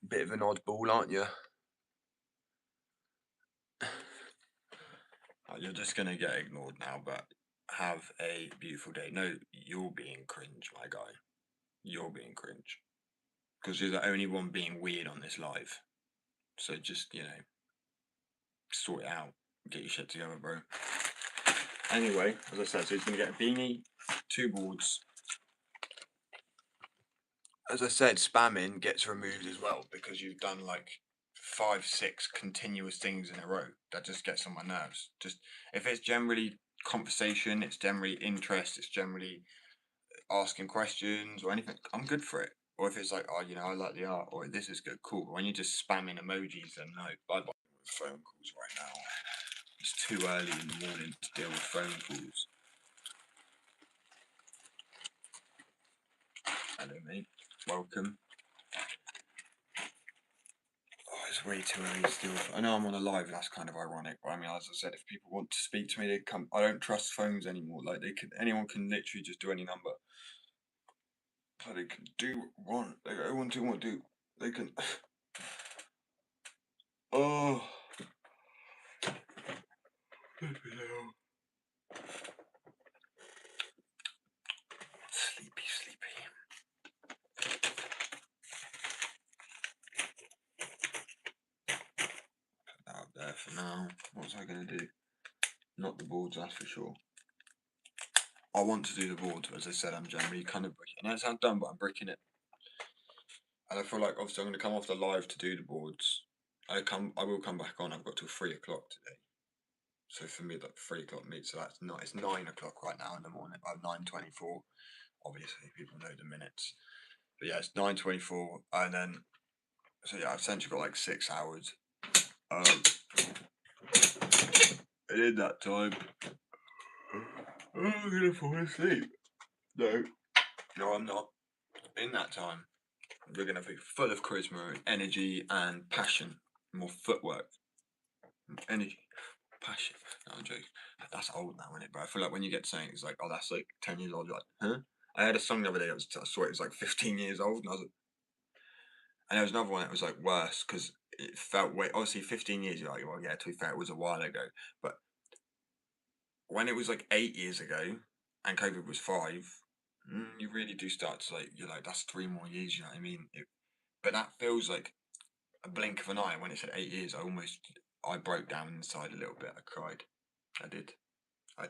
Bit of an oddball, aren't you? You're just gonna get ignored now, but have a beautiful day. No, you're being cringe, my guy. You're being cringe. Because you're the only one being weird on this live. So just, sort it out. Get your shit together, bro. Anyway, as I said, so he's gonna get a beanie, 2 boards. As I said, spamming gets removed as well because you've done like 5, 6 continuous things in a row. That just gets on my nerves. Just if it's generally conversation, it's generally interest, it's generally asking questions or anything, I'm good for it. Or if it's like, oh, I like the art, or this is good, cool. But when you're just spamming emojis, then no, bye bye with phone calls right now. It's too early in the morning to deal with phone calls. Hello, mate. Welcome. Oh, it's way too early still. I know I'm on a live, and that's kind of ironic. But I mean, as I said, if people want to speak to me, they come. I don't trust phones anymore. Like anyone can literally just do any number. So they can do one. They want to do. They can. Oh. Sleepy, sleepy. Put that up there for now. What was I going to do? Not the boards, that's for sure. I want to do the boards, but as I said, I'm generally kind of bricking. I know it sounds dumb, but I'm bricking it. And I feel like obviously I'm going to come off the live to do the boards. I will come back on. I've got till 3 o'clock today. So for me, like 3 o'clock meet. So that's not. It's 9 o'clock right now in the morning. I'm 9:24. Obviously, people know the minutes. But yeah, it's 9:24, and then I've essentially got like 6 hours. And in that time, I'm gonna fall asleep. No, I'm not. In that time, we're gonna be full of charisma, and energy, and passion. More footwork, energy, passion. No, I'm joking. That's old now, isn't it? But I feel like when you get saying it's like, oh, that's like 10 years old. You're like, huh? I had a song the other day. I saw it was like 15 years old, and I was like, and there was another one that was like worse because it felt way. Obviously, 15 years. You're like, well, yeah. To be fair, it was a while ago, but when it was like 8 years ago, and COVID was 5, you really do start to like. You're like, that's 3 more years. You know what I mean? But that feels like a blink of an eye. When it said 8 years, I broke down inside a little bit. I cried. I did. I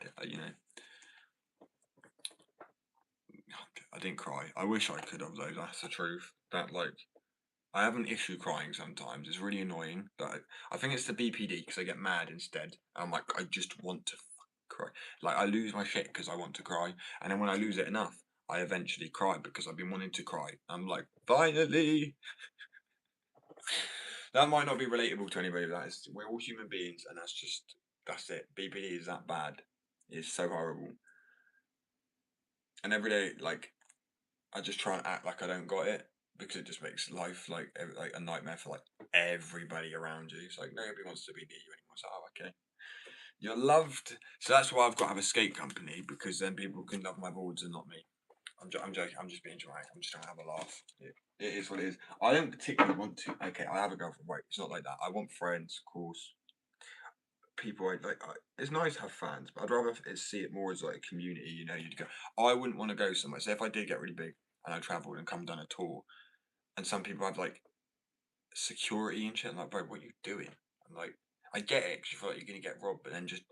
didn't cry. I wish I could have though. That's the truth. That I have an issue crying sometimes. It's really annoying. But I think it's the BPD because I get mad instead. I'm like, I just want to cry. Like I lose my shit because I want to cry, and then when I lose it enough, I eventually cry because I've been wanting to cry. I'm like, finally. That might not be relatable to anybody. We're all human beings, and that's it. BPD is that bad. It's so horrible. And every day, like, I just try and act like I don't got it because it just makes life like a nightmare for like everybody around you. It's like nobody wants to be near you anymore. It's like, oh, okay, you're loved. So that's why I've got to have a skate company, because then people can love my boards and not me. I'm joking. I'm just being dramatic. I'm just trying to have a laugh. It is what it is. I don't particularly want to. Okay, I have a girlfriend. Right, it's not like that. I want friends, of course. People I like. It's nice to have fans, but I'd rather see it more as like a community. You know, you'd go. I wouldn't want to go somewhere. Say if I did get really big and I travelled and come down a tour, and some people have like security and shit. I'm like, bro, what are you doing? I'm like, I get it because you feel like you're gonna get robbed, but then just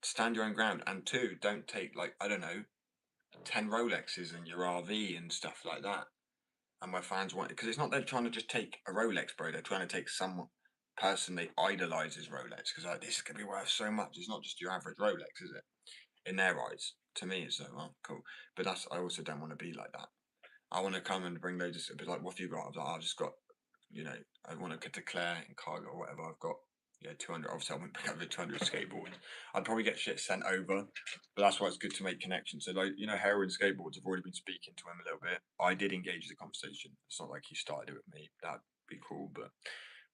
stand your own ground. And two, don't take like, I don't know, 10 Rolexes in your RV and stuff like that. And my fans want it because it's not they're trying to just take a Rolex, bro. They're trying to take some person they idolize Rolex, because like, this is gonna be worth so much. It's not just your average Rolex, is it? In their eyes, to me, it's like, well, cool. But I also don't want to be like that. I want to come and bring loads of, be like, what have you got? I was like, I've just got, you know, I want to declare in cargo or whatever. I've got, 200. Obviously, I wouldn't pick up the 200 skateboards. I'd probably get shit sent over, but that's why it's good to make connections. So, like, heroin skateboards, I've already been speaking to him a little bit. I did engage the conversation. It's not like he started it with me. That'd be cool, but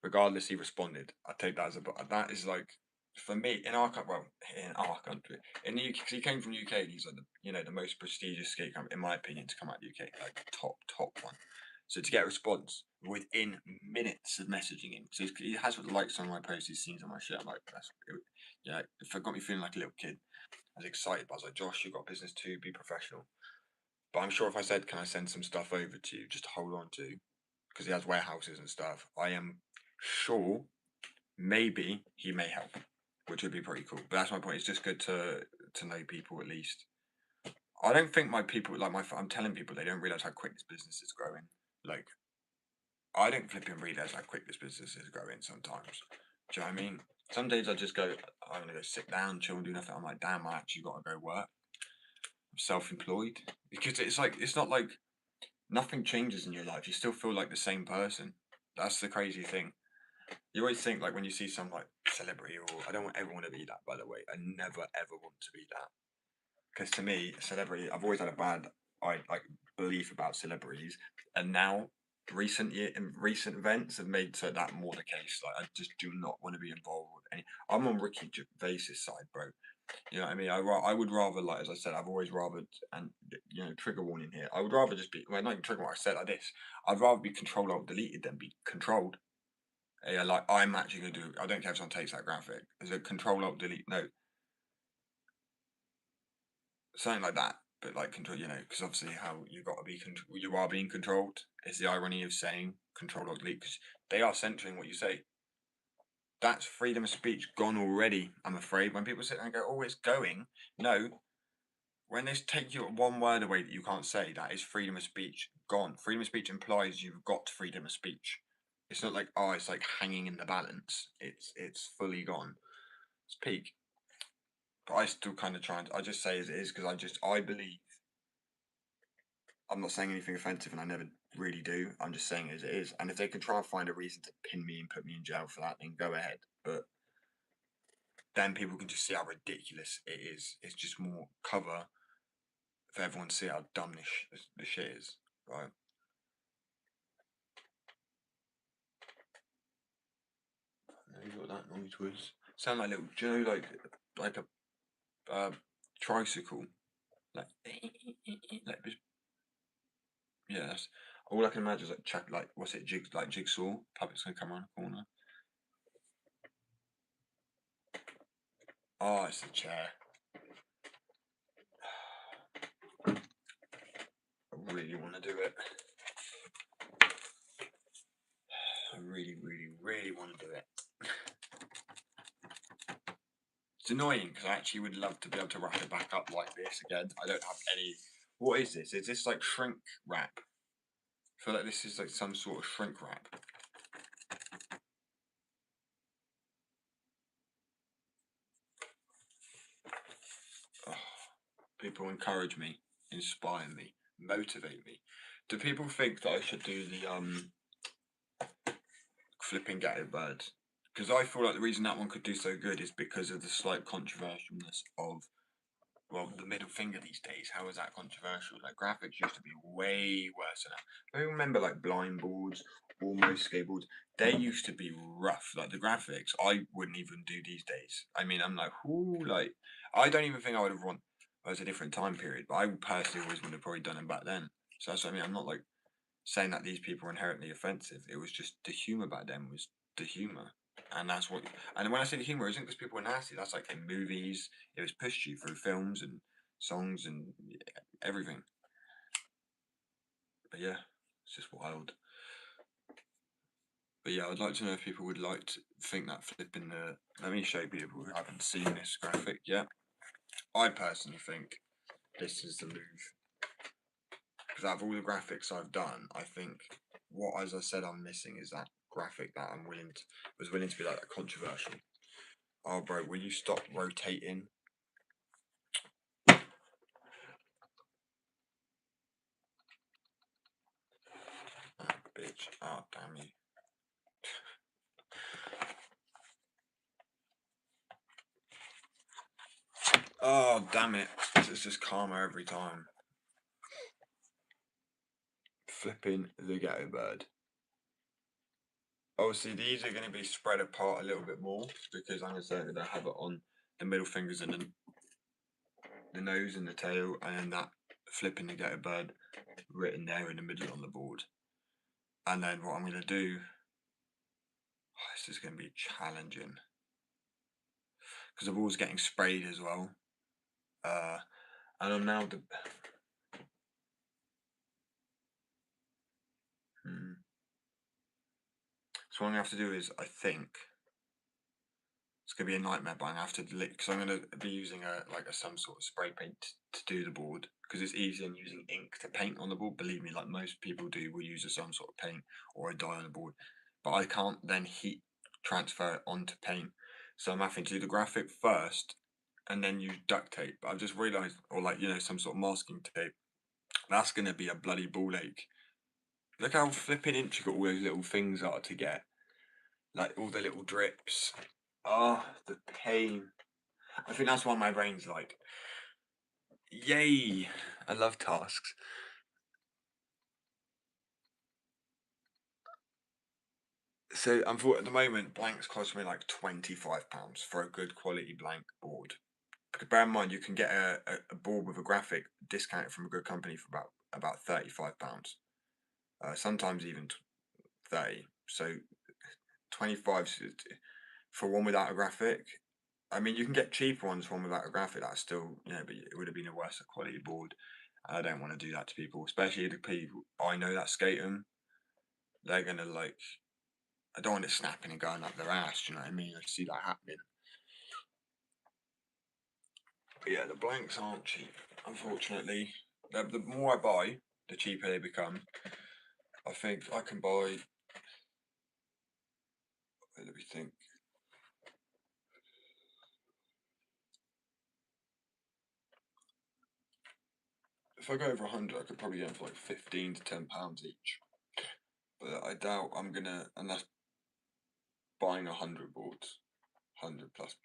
regardless, he responded. I take that as that is like, for me in our well, in our country, in the UK, because he came from the UK, and he's like the most prestigious skate company in my opinion to come out of the UK, like top one. So to get a response within minutes of messaging him, because he has what likes on my posts, he's seen on my shit. I'm like, it got me feeling like a little kid. I was excited, but I was like, Josh, you've got business too, be professional. But I'm sure if I said, can I send some stuff over to you just to hold on to, because he has warehouses and stuff, I am sure maybe he may help, which would be pretty cool. But that's my point. It's just good to know people at least. I don't think my people like I'm telling people they don't realize how quick this business is growing. Like I don't flipping realize how quick this business is growing sometimes. Do you know what I mean? Some days I just go, I'm gonna go sit down, chill, and do nothing. I'm like, damn, I actually got to go work. I'm self-employed because it's like it's not like nothing changes in your life. You still feel like the same person. That's the crazy thing. You always think like when you see some like celebrity, or I don't ever want to be that, by the way. I never ever want to be that, because to me, a celebrity, I've always had a bad like belief about celebrities, and now recent events have made that more the case. Like I just do not want to be involved with any. I'm on Ricky Gervais's side, bro. You know what I mean? I would rather, like as I said, I've always rather, and trigger warning here. I would rather just be, well, not even trigger warning. I said like this. I'd rather be controlled or deleted than be controlled. Yeah, like I'm actually gonna do. I don't care if someone takes that graphic. Is it Control Alt Delete? No, something like that. But like control, because obviously how you got to be you are being controlled. Is the irony of saying Control Alt Delete, because they are censoring what you say. That's freedom of speech gone already. I'm afraid when people sit there and go, "Oh, it's going," no. When they take you one word away that you can't say, that is freedom of speech gone. Freedom of speech implies you've got freedom of speech. It's not like, oh, it's like hanging in the balance. It's fully gone. It's peak. But I still kind of try and I just say as it is, because I believe. I'm not saying anything offensive, and I never really do. I'm just saying it as it is. And if they can try and find a reason to pin me and put me in jail for that, then go ahead. But then people can just see how ridiculous it is. It's just more cover for everyone to see how dumb this shit is, right? I know what that noise was. Sound like little Joe, like a tricycle, like like just yeah. That's all I can imagine is like what's it, jigsaw puppets gonna come around the corner. Oh, it's the chair. I really want to do it. I really, really, really want to do it. It's annoying because I actually would love to be able to wrap it back up like this again. I don't have any. What is this? Is this like shrink wrap? I feel like this is like some sort of shrink wrap. Oh, people encourage me, inspire me, motivate me. Do people think that I should do the flipping ghetto birds. Because I feel like the reason that one could do so good is because of the slight controversialness of, well, the middle finger these days. How is that controversial? Like, graphics used to be way worse than that. I remember, like, blind boards, almost skateboards. They used to be rough. Like, the graphics, I wouldn't even do these days. I mean, I'm like, whoo, like, I don't even think I would have run. It was a different time period, but I personally always would have probably done them back then. So that's what I mean. I'm not like saying that these people were inherently offensive. It was just the humor back then was the humor, and that's what. And when I say the humor, it isn't because people were nasty. That's like in movies. It was pushed you through films and songs and everything. But yeah, it's just wild. But yeah, I'd like to know if people would like to think that flipping the. Let me show people who haven't seen this graphic yet. I personally think this is the move. Because out of all the graphics I've done, I think what, as I said, I'm missing is that graphic that was willing to be like that controversial. Oh, bro, will you stop rotating? Ah, bitch. Oh, damn you. Oh, damn it. It's just karma every time. Flipping the ghetto bird. Obviously, these are going to be spread apart a little bit more because I'm going to say that I have it on the middle fingers and the nose and the tail, and then that flipping the ghetto bird written there in the middle on the board. And then what I'm going to do, this is going to be challenging because the ball's getting sprayed as well. And I'm now so what I'm going to have to do is, I think, it's going to be a nightmare, but I'm going to have to because I'm going to be using some sort of spray paint to do the board because it's easier than using ink to paint on the board. Believe me, like most people do, will use some sort of paint or a dye on the board. But I can't then heat transfer it onto paint. So I'm having to do the graphic first and then use duct tape. But I've just realised, or some sort of masking tape, that's going to be a bloody ball ache. Look how flipping intricate all those little things are to get. Like all the little drips. Oh, the pain. I think that's why my brain's like, yay! I love tasks. So at the moment, blanks cost me like £25 for a good quality blank board. But bear in mind, you can get a board with a graphic discounted from a good company for about £35. Sometimes even 30. So 25 for one without a graphic. I mean, you can get cheaper ones for one without a graphic. That's still, but it would have been a worse quality board. I don't want to do that to people, especially the people I know that skate them. They're gonna like. I don't want it snapping and going up their ass. Do you know what I mean? I see that happening. But yeah, the blanks aren't cheap, unfortunately. The more I buy, the cheaper they become. I think I can buy. Let me think. If I go over 100, I could probably get them for like £15 to £10 each. But I doubt I'm gonna, unless buying 100 boards, 100 plus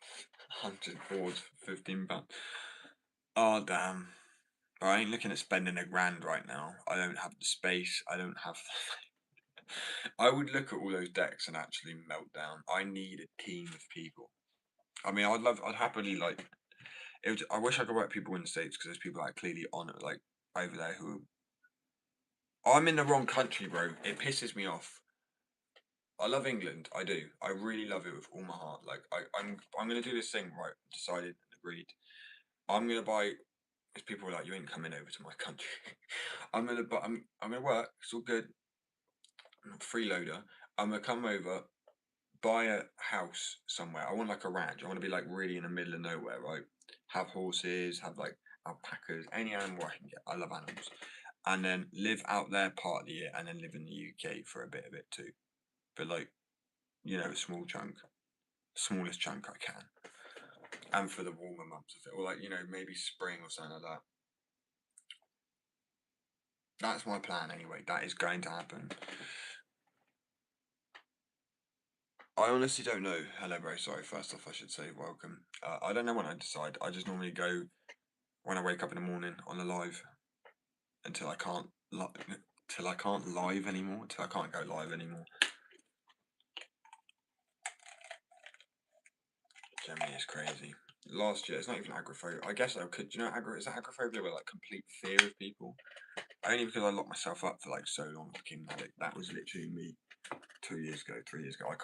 100 boards for £15. Oh damn! I ain't looking at spending £1,000 right now. I don't have the space. I don't have. I would look at all those decks and actually melt down. I need a team of people. I mean, I'd happily like. I wish I could work people in the States because there's people like clearly on it, like over there who. I'm in the wrong country, bro. It pisses me off. I love England. I do. I really love it with all my heart. Like I'm gonna do this thing right. Decided, agreed. I'm gonna buy. Because people are like, you ain't coming over to my country. I'm gonna work. It's all good. I'm a freeloader. I'm gonna come over, buy a house somewhere. I want like a ranch. I want to be like really in the middle of nowhere, right? Have horses, have like alpacas, any animal I can get. I love animals. And then live out there part of the year and then live in the UK for a bit of it too. But like, a small chunk, smallest chunk I can. And for the warmer months of it. Or like, maybe spring or something like that. That's my plan anyway. That is going to happen. I honestly don't know. Hello, bro. Sorry. First off, I should say welcome. I don't know when I decide. I just normally go when I wake up in the morning on a live until I can't till I can't live anymore. Till I can't go live anymore. Germany is crazy. Last year, it's not even agoraphobia. I guess I could. You know, is that agoraphobia with like complete fear of people? Only because I locked myself up for like so long with King Malik. That was literally me 2 years ago, 3 years ago. I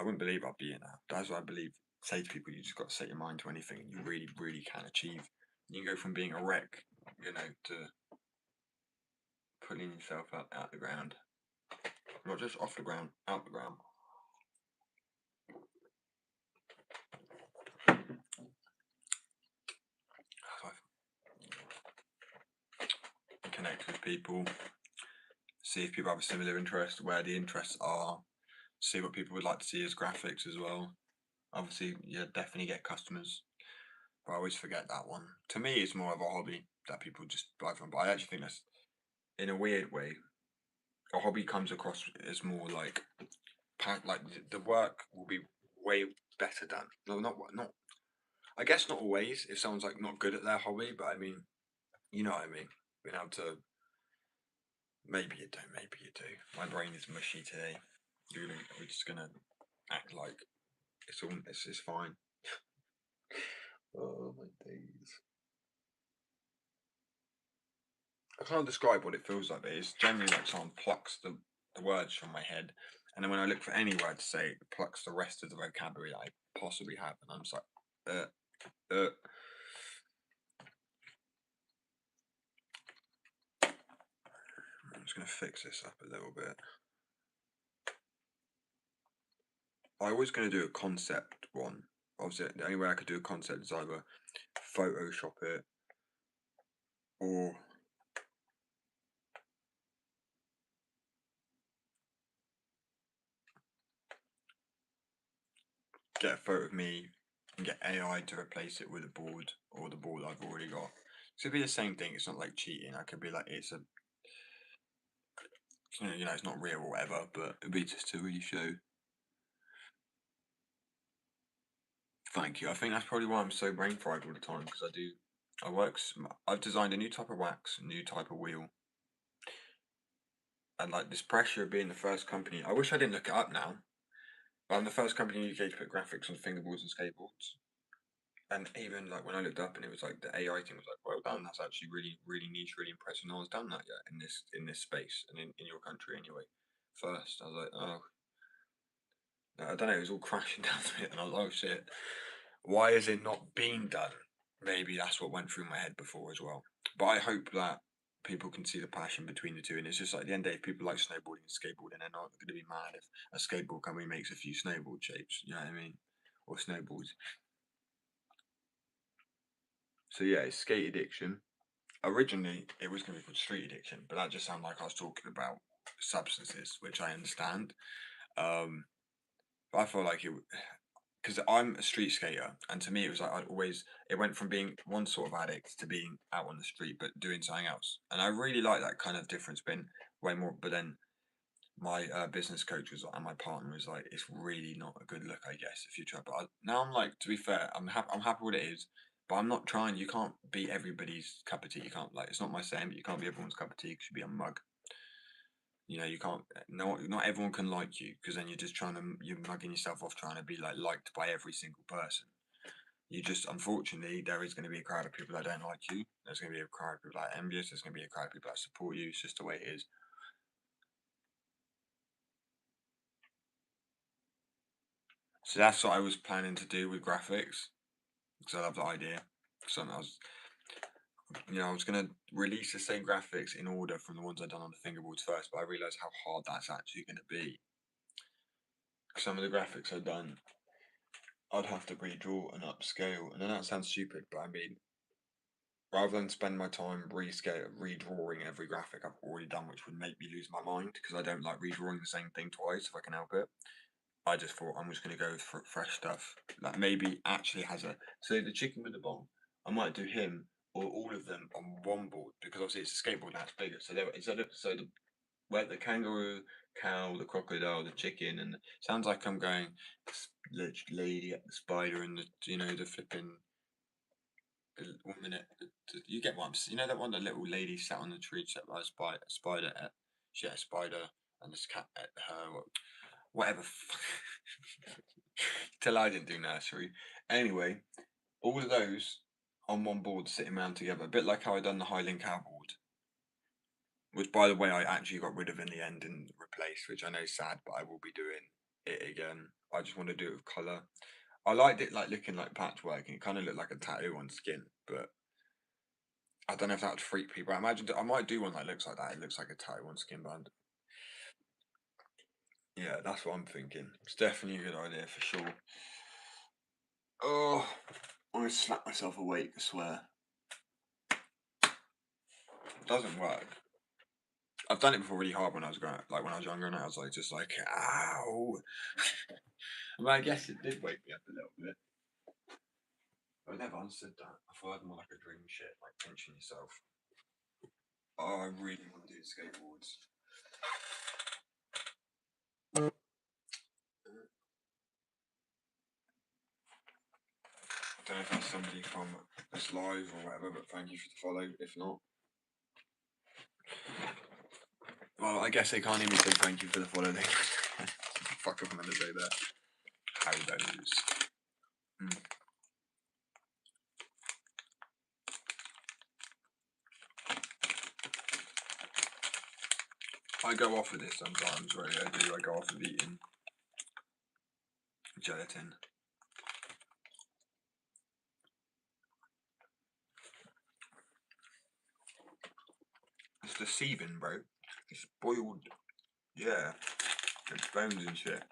wouldn't believe I'd be in that. That's what I believe. Say to people, you just got to set your mind to anything, and you really, really can achieve. You can go from being a wreck, to pulling yourself up out the ground, not just off the ground, out the ground. Connect with people, see if people have a similar interest, where the interests are, see what people would like to see as graphics as well. Obviously, yeah, definitely get customers, but I always forget that one. To me, it's more of a hobby that people just buy from. But I actually think that's, in a weird way, a hobby comes across as more like, like the work will be way better done. No, not. I guess not always. If someone's like not good at their hobby, but I mean, you know what I mean. Being able to, maybe you don't, maybe you do. My brain is mushy today. We're just gonna act like it's fine. Oh my days. I can't describe what it feels like, but it's generally like someone plucks the words from my head, and then when I look for any word to say, it plucks the rest of the vocabulary that I possibly have, and I'm just like, uh. I'm just gonna fix this up a little bit. I was gonna do a concept one. Obviously, the only way I could do a concept is either Photoshop it or get a photo of me and get AI to replace it with a board or the board I've already got. So it'd be the same thing. It's not like cheating. I could be like, it's a, it's not real or whatever, but it'd be just to really show. Thank you. I think that's probably why I'm so brain fried all the time, because I've designed a new type of wax, a new type of wheel, and like this pressure of being the first company. I wish I didn't look it up now. But I'm the first company in the UK to put graphics on fingerboards and skateboards. And even like when I looked up and it was like the AI thing was like, well done, that's actually really, really niche, really impressive. No one's done that yet in this space and in your country anyway. First, I was like, oh, I don't know, it was all crashing down to it, and I was like, oh shit, why is it not being done? Maybe that's what went through my head before as well. But I hope that people can see the passion between the two, and it's just like at the end of the day, if people like snowboarding and skateboarding, they're not going to be mad if a skateboard company makes a few snowboard shapes. You know what I mean? Or snowboards. So yeah, it's skate addiction. Originally, it was going to be called street addiction, but that just sounded like I was talking about substances, which I understand. But I feel like it, because I'm a street skater, and to me, it was like it went from being one sort of addict to being out on the street, but doing something else. And I really like that kind of difference, being way more. But then my business coach and my partner was like, it's really not a good look, I guess, if you try. But now I'm like, to be fair, I'm happy with it is, but I'm not trying. You can't be everybody's cup of tea. You can't, like, it's not my saying, but you can't be everyone's cup of tea because you'd be a mug. You can't. No, not everyone can like you, because then you're mugging yourself off trying to be like liked by every single person. You just, unfortunately, there is going to be a crowd of people that don't like you. There's going to be a crowd of people that are envious. There's going to be a crowd of people that support you. It's just the way it is. So that's what I was planning to do with graphics, because I love the idea. So I was gonna release the same graphics in order from the ones I'd done on the fingerboards first, but I realised how hard that's actually gonna be. Some of the graphics I'd done, I'd have to redraw and upscale, and then that sounds stupid, but I mean, rather than spend my time redrawing every graphic I've already done, which would make me lose my mind because I don't like redrawing the same thing twice if I can help it. I just thought I'm just gonna go with fresh stuff that maybe actually has a. So the chicken with the bomb, I might do him or all of them on one board, because obviously it's a skateboard now, it's bigger. So there, instead of so the where the kangaroo, cow, the crocodile, the chicken, and sounds like I'm going lady at the spider and the flipping 1 minute. You get what I'm saying? You know that one, the little lady sat on the tree, set by a spider. She had a spider and this cat at her, whatever. Till I didn't do nursery. Anyway, all of those on one board sitting around together, a bit like how I done the Highland cow board, which by the way I actually got rid of in the end and replaced, which I know is sad, but I will be doing it again. I just want to do it with colour. I liked it like looking like patchwork, and it kind of looked like a tattoo on skin, but I don't know if that would freak people. I imagine I might do one that looks like that. It looks like a tattoo on skin band. Yeah, that's what I'm thinking. It's definitely a good idea for sure. Oh, I'm gonna slap myself awake. I swear. It doesn't work. I've done it before really hard when I was like when I was younger, and I was like just like ow. I mean, I guess it did wake me up a little bit. I never understood that. I thought it more like a dream shit, like pinching yourself. Oh, I really want to do skateboards. I don't know if that's somebody from this live or whatever, but thank you for the follow. If not, well, I guess they can't even say thank you for the follow. They fuck up, I'm gonna say that. How those? I go off with this sometimes, right? I do. I go off of eating gelatin. It's deceiving, bro. It's boiled, yeah, it's bones and shit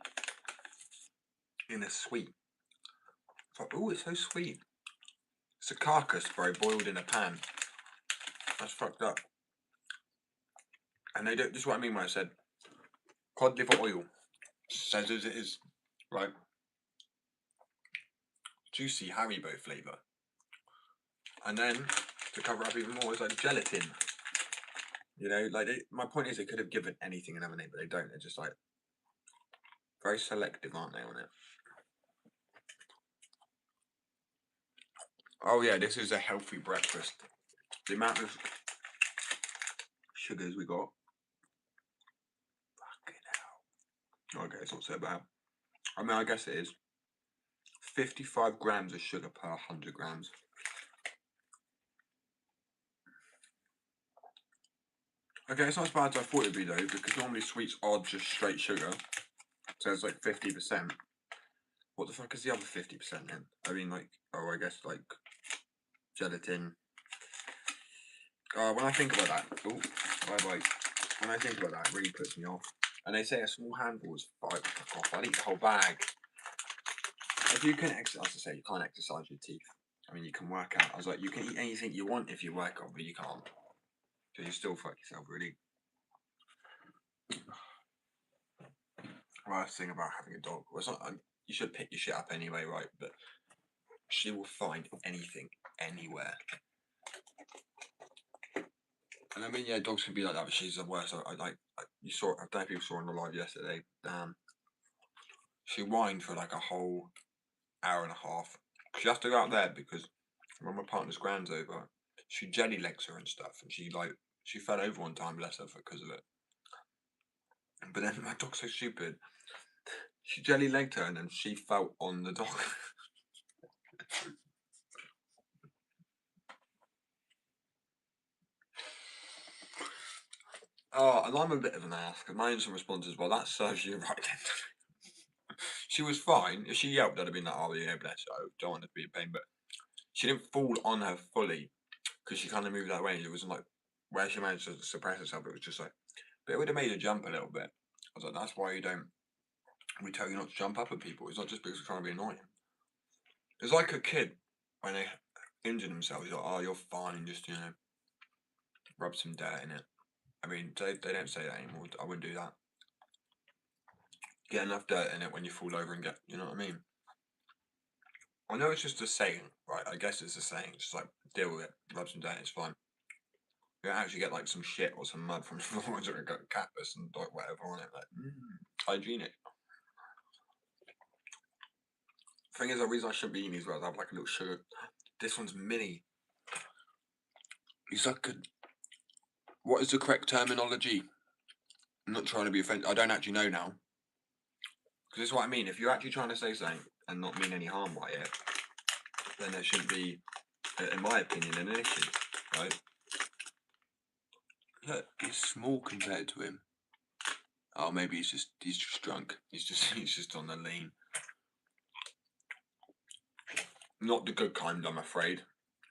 in a sweet. It's like, oh, it's so sweet. It's a carcass, bro, boiled in a pan. That's fucked up. And they don't. This is what I mean when I said cod liver oil. Says as it is, right? Juicy Haribo flavour. And then to cover up even more, it's like gelatin. My point is, they could have given anything another name, but they don't. They're just like very selective, aren't they, on it? Oh yeah, this is a healthy breakfast. The amount of sugars we got. Fucking hell. Okay, it's not so bad. I mean, I guess it is. 55 grams of sugar per 100 grams. Okay, it's not as bad as I thought it'd be though, because normally sweets are just straight sugar. So it's like 50%. What the fuck is the other 50% then? I mean, like, I guess like gelatin. When I think about that, when I think about that, it really puts me off. And they say a small handful is 5. Fuck off! I'd eat the whole bag. If you can exercise, to say you can't exercise your teeth. I mean, you can work out. I was like, you can eat anything you want if you work out, but you can't. So you still fuck yourself, really. Worst thing about having a dog. Well, it's not. You should pick your shit up anyway, right? But she will find anything, anywhere. And I mean, yeah, dogs can be like that, but she's the worst. You saw. I don't know if you saw on the live yesterday. She whined for like a whole hour and a half. She has to go out there because when my partner's grand's over, she jelly legs her and stuff, and she fell over one time, bless her, because of it. But then my dog's so stupid. She jelly legged her, and then she fell on the dog. Oh, and I'm a bit of an ass because my instant response is, well, that serves you right then. She was fine. If she yelped, I'd have been like, oh, yeah, bless her. I don't want her to be in pain. But she didn't fall on her fully because she kind of moved that way. And it wasn't like where she managed to suppress herself. It was just like, but it would have made her jump a little bit. I was like, that's why we tell you not to jump up at people. It's not just because we're trying to be annoying. It's like a kid when they injure themselves. You're like, oh, you're fine. Just, rub some dirt in it. I mean, they don't say that anymore. I wouldn't do that. Get enough dirt in it when you fall over and you know what I mean? I know it's just a saying, right? I guess it's a saying. Just like, deal with it. Rub some dirt, it's fine. You actually get like some shit or some mud from the floor, or got cactus and like whatever on it. Like, hygienic. Thing is, the reason I shouldn't be eating these ones, I have like a little sugar. This one's mini. He's like a. What is the correct terminology? I'm not trying to be offensive. I don't actually know now. Because this is what I mean. If you're actually trying to say something and not mean any harm by it, then there shouldn't be, in my opinion, an issue, right? Look, he's small compared to him. Oh, maybe he's just drunk. He's just on the lean. Not the good kind, I'm afraid.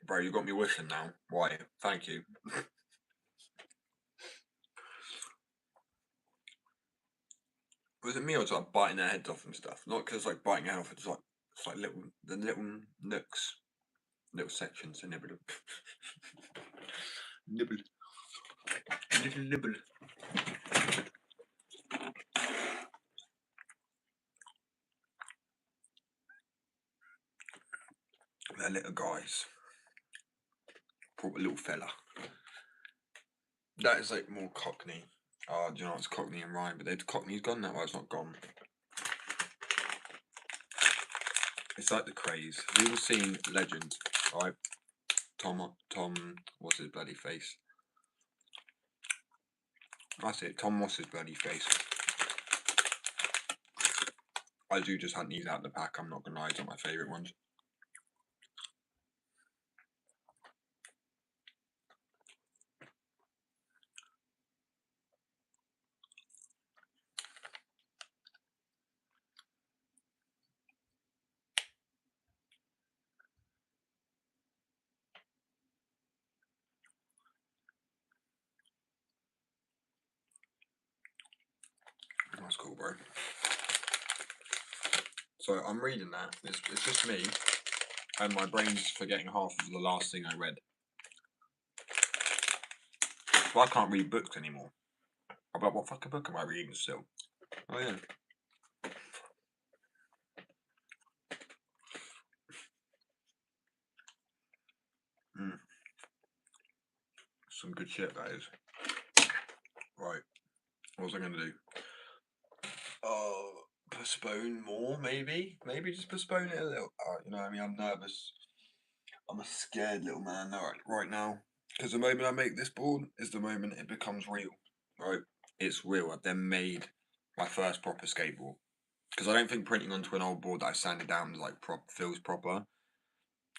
Bro, you got me wishing now. Why? Thank you. Was it me or was like biting their heads off and stuff? Not because like biting your head off. It's like little nooks, little sections to nibble. Nibble. Little nibble. They're little guys. Proper little fella. That is like more Cockney. Oh, do you know it's Cockney and Ryan? But Cockney's gone now. Well, it's not gone. It's like the craze. Have you ever seen Legend? Right? Tom, what's his bloody face? That's it. Tom, what's his bloody face? I do just hunt these out of the pack. I'm not gonna lie, they're my favourite ones. That's cool, bro. So I'm reading that. It's just me, and my brain's forgetting half of the last thing I read. So I can't read books anymore. About what fucking book am I reading still? Oh yeah. Some good shit, that is. Right. What was I gonna do? Postpone more, maybe? Maybe just postpone it a little. You know what I mean? I'm nervous. I'm a scared little man right now. Because the moment I make this board is the moment it becomes real. Right? It's real. I've then made my first proper skateboard. Because I don't think printing onto an old board that I sanded down like feels proper.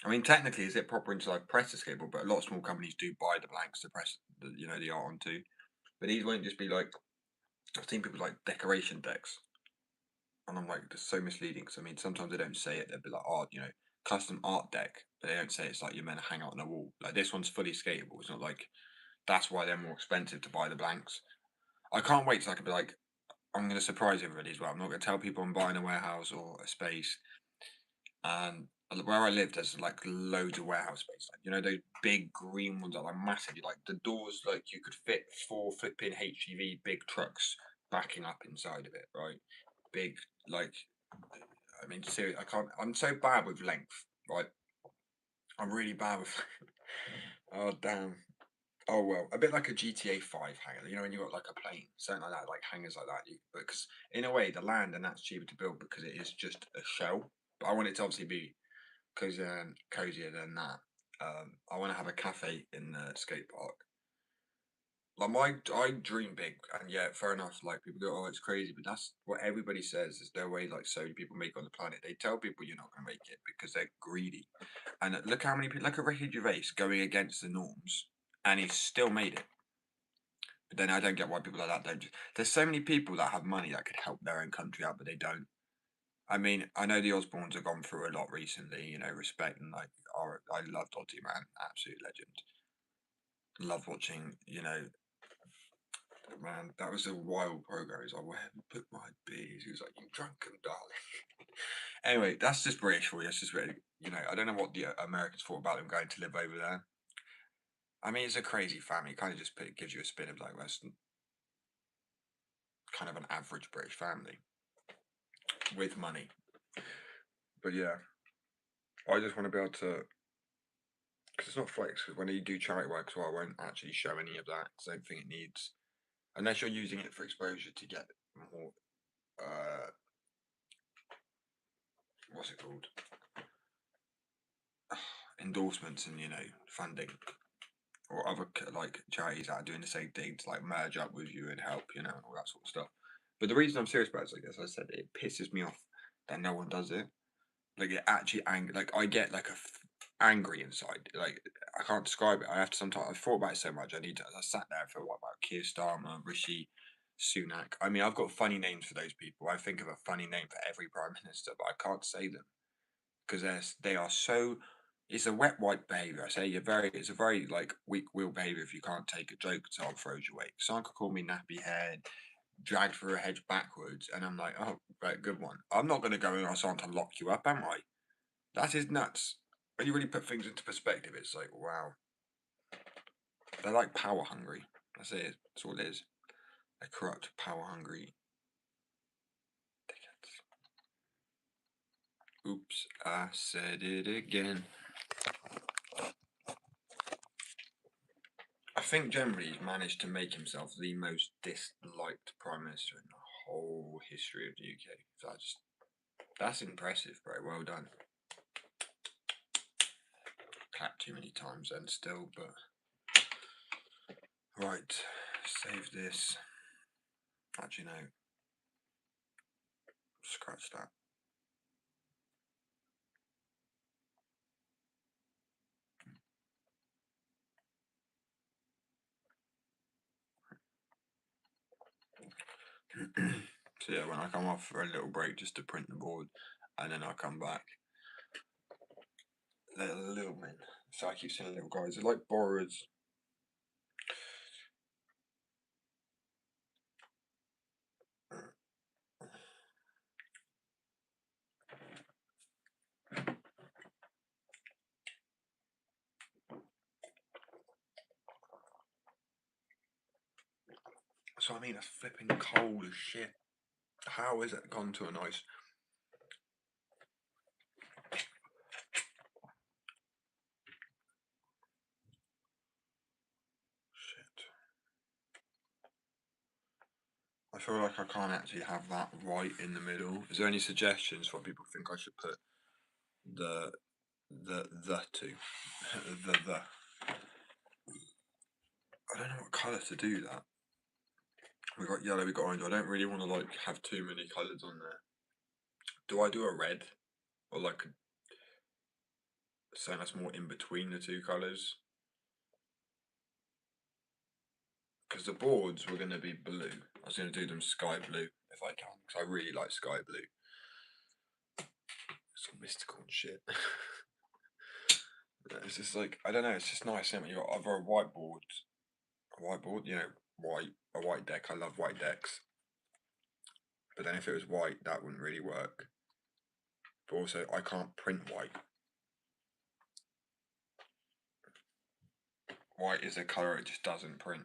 I mean, technically, is it proper until I press the skateboard? But a lot of small companies do buy the blanks to press the art onto. But these won't just be like, I've seen people like decoration decks, and I'm like, that's so misleading. Because I mean, sometimes they don't say it. They'll be like art, custom art deck, but they don't say it's like you're meant to hang out on the wall. Like this one's fully skatable. It's not like that's why they're more expensive to buy the blanks. I can't wait till I can be like, I'm going to surprise everybody as well. I'm not going to tell people I'm buying a warehouse or a space. And where I live, there's like loads of warehouse space. Like, those big green ones that are like massive. Like the doors, like you could fit 4 flipping HGV big trucks backing up inside of it, right? Big, like, I mean, seriously, I can't. I'm so bad with length, right? I'm really bad with. Oh damn. Oh well, a bit like a GTA 5 hangar. When you got like a plane, something like that, like hangars like that. Because in a way, the land and that's cheaper to build because it is just a shell. But I want it to obviously be cozier than that. I want to have a cafe in the skate park. Like I dream big, and yeah, fair enough. Like people go, "Oh, it's crazy," but that's what everybody says. Is their way. Like so many people make on the planet. They tell people you're not going to make it because they're greedy. And look how many people. Look at Ricky Gervais going against the norms, and he's still made it. But then I don't get why people like that don't. There's so many people that have money that could help their own country out, but they don't. I mean, I know the Osbournes have gone through a lot recently. Respect and like, I love Dodgy, man, absolute legend. Love watching. Man, that was a wild program. He's like, "Where have you put my bees?" He was like, "You drunken darling." Anyway, that's just British for you. It's just really, I don't know what the Americans thought about them going to live over there. I mean, it's a crazy family. It kind of just gives you a spin of like Western, kind of an average British family with money. But yeah, I just want to be able to because it's not flex. Because when you do charity work as well, I won't actually show any of that. 'Cause I don't think it needs, unless you're using it for exposure to get more. What's it called? Endorsements and funding, or other like charities that are doing the same thing to like merge up with you and help, and all that sort of stuff. But the reason I'm serious about it is, like, as I said, it pisses me off that no one does it. Like, it actually like I get like angry inside. Like, I can't describe it. I have to sometimes. I've thought about it so much. I sat there for what about Keir Starmer, Rishi Sunak. I mean, I've got funny names for those people. I think of a funny name for every prime minister, but I can't say them because they are so. It's a wet wipe behaviour. I say it's a very like weak will behaviour if you can't take a joke, someone throws you away. Someone could call me nappy head, dragged through a hedge backwards, and I'm like, oh, right, good one. I'm not going to go and ask someone to lock you up, am I? That is nuts. When you really put things into perspective, it's like, wow. They're like power hungry. That's it. That's all it is. They're corrupt, power hungry dickheads. Oops, I said it again. I think generally he's managed to make himself the most disliked prime minister in the whole history of the UK. That's impressive, bro. Well done. Clapped too many times then still, but right. Save this. Actually, no. Scratch that. So yeah, when I come off for a little break just to print the board, and then I'll come back. They're little men. So I keep saying little guys. They're like borrowers. So I mean, it's flipping cold as shit. How is it gone to a nice? Shit. I feel like I can't actually have that right in the middle. Is there any suggestions for what people think I should put the to the? I don't know what colour to do that. We got yellow, we got orange. I don't really want to like have too many colours on there. Do I do a red or like something that's more in between the two colours? Because the boards were going to be blue. I was going to do them sky blue if I can, because I really like sky blue. It's all mystical and shit. It's just like, I don't know, it's just nice, isn't it? You've got either a whiteboard, a white deck. I love white decks. But then if it was white, that wouldn't really work. But also, I can't print white. White is a colour it just doesn't print.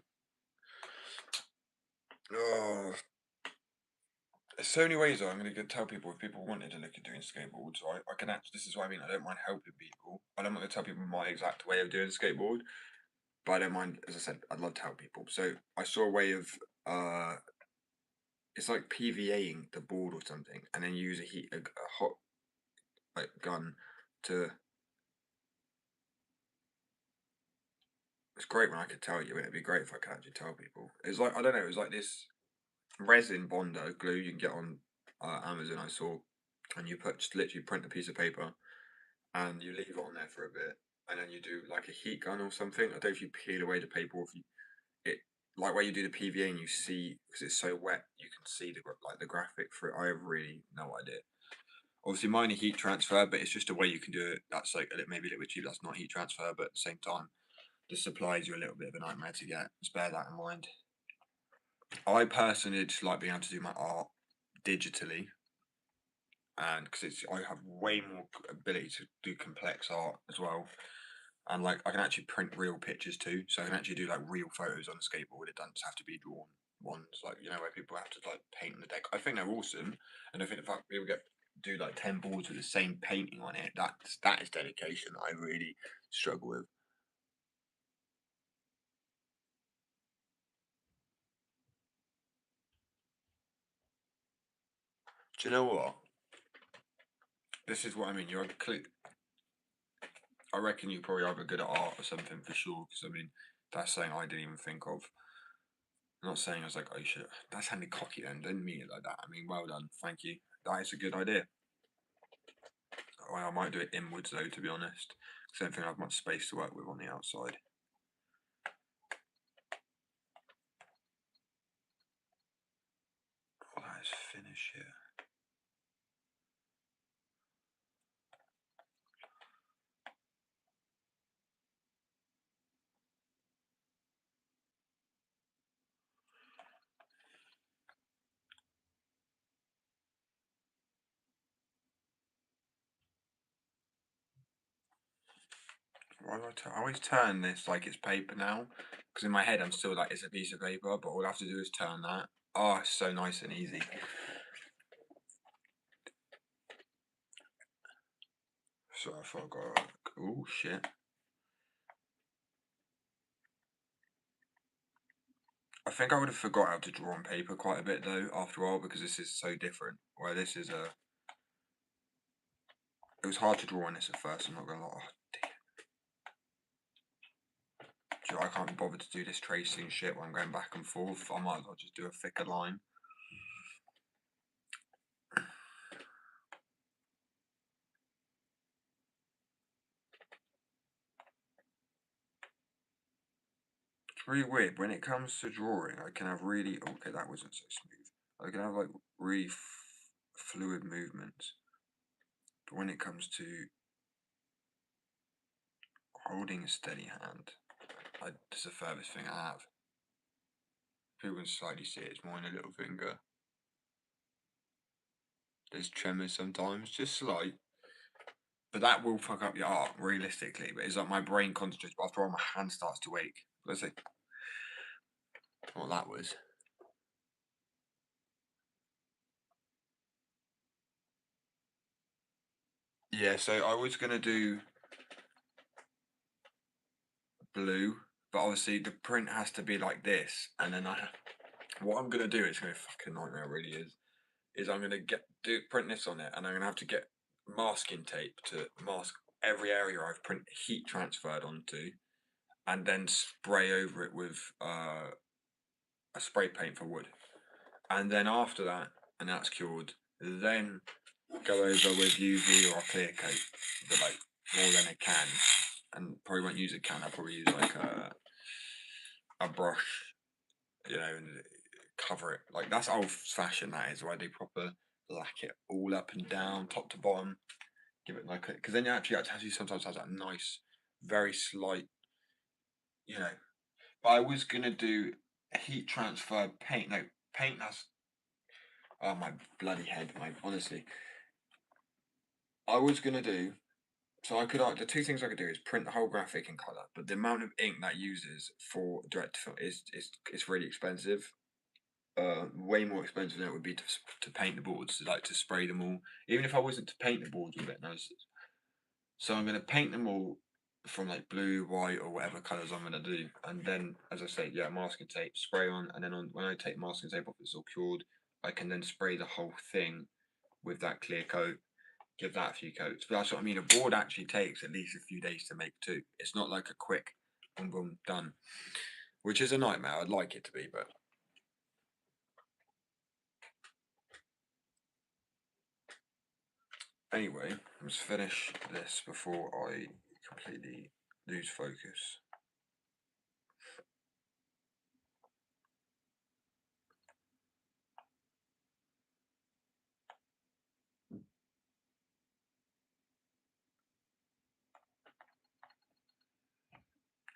Oh, there's so many ways though. I'm going to tell people if people wanted to look at doing skateboards, I can actually, this is what I mean. I don't mind helping people. I'm not going to tell people my exact way of doing skateboard, but I don't mind, as I said, I'd love to help people. So I saw a way of, it's like PVAing the board or something, and then use a hot like gun to. It's great when I could tell you, and it'd be great if I could actually tell people. It's like, I don't know, it was like this resin bonder glue you can get on Amazon. I saw, and you just literally print a piece of paper, and you leave it on there for a bit, and then you do like a heat gun or something. I don't know if you peel away the paper, or if you it like where you do the PVA and you see, because it's so wet, you can see the graphic for it. I have really no idea. Obviously, mine is heat transfer, but it's just a way you can do it. That's like maybe a little bit cheap. That's not heat transfer, but at the same time, the supplies are a little bit of a nightmare to get. Just bear that in mind. I personally just like being able to do my art digitally, and because I have way more ability to do complex art as well, and like I can actually print real pictures too, so I can actually do like real photos on a skateboard. It doesn't have to be drawn ones, like where people have to like paint the deck. I think they're awesome, and I think if people do like 10 boards with the same painting on it, that is dedication that I really struggle with. Do you know what? This is what I mean. I reckon you're probably either good at art or something for sure. Because I mean, that's something I didn't even think of. I'm not saying I was like, oh shit, that sounded cocky then. Didn't mean it like that. I mean, well done, thank you. That is a good idea. Well, I might do it inwards though, to be honest. Because I don't think I have much space to work with on the outside. Oh, that is finish here. Why do I always turn this like it's paper now? Because in my head I'm still like it's a piece of paper, but all I have to do is turn that. Oh, it's so nice and easy. So I forgot. Oh shit. I think I would have forgot how to draw on paper quite a bit though after all because this is so different. Where this is a. It was hard to draw on this at first. I'm not gonna lie. Oh, dear. I can't be bothered to do this tracing shit when I'm going back and forth. I might as well just do a thicker line. It's really weird when it comes to drawing. I can have really okay. That wasn't so smooth. I can have like really fluid movements, but when it comes to holding a steady hand, it's the furthest thing I have. People can slightly see it. It's more in a little finger. There's tremors sometimes, just slight. But that will fuck up your art, realistically. But it's like my brain concentrates, but after all, my hand starts to ache. Let's see what that was. Yeah, so I was going to do blue, but obviously the print has to be like this. And then what I'm going to do, it's going to be fucking nightmare, it really is I'm going to print this on it, and I'm going to have to get masking tape to mask every area I've heat transferred onto, and then spray over it with a spray paint for wood. And then after that, and that's cured, then go over with UV or a clear coat, but like more than a can, and probably won't use a can. I'll probably use like a brush, and cover it. Like that's old fashioned. That is why they proper lack it all up and down, top to bottom. Give it like because then you actually that tattoo sometimes has that nice, very slight, you know. But I was gonna do heat transfer paint. No, paint has. Oh my bloody head, my honestly. I was gonna do. So I could the two things I could do is print the whole graphic in color, but the amount of ink that uses for direct to film is really expensive. Way more expensive than it would be to paint the boards, like to spray them all. Even if I wasn't to paint the boards with it, so I'm gonna paint them all from like blue, white, or whatever colors I'm gonna do, and then as I say, yeah, masking tape, spray on, and then when I take masking tape off, it's all cured. I can then spray the whole thing with that clear coat, give that a few coats. But that's what I mean. A board actually takes at least a few days to make too. It's not like a quick boom boom done, which is a nightmare. I'd like it to be, but anyway, let's finish this before I completely lose focus.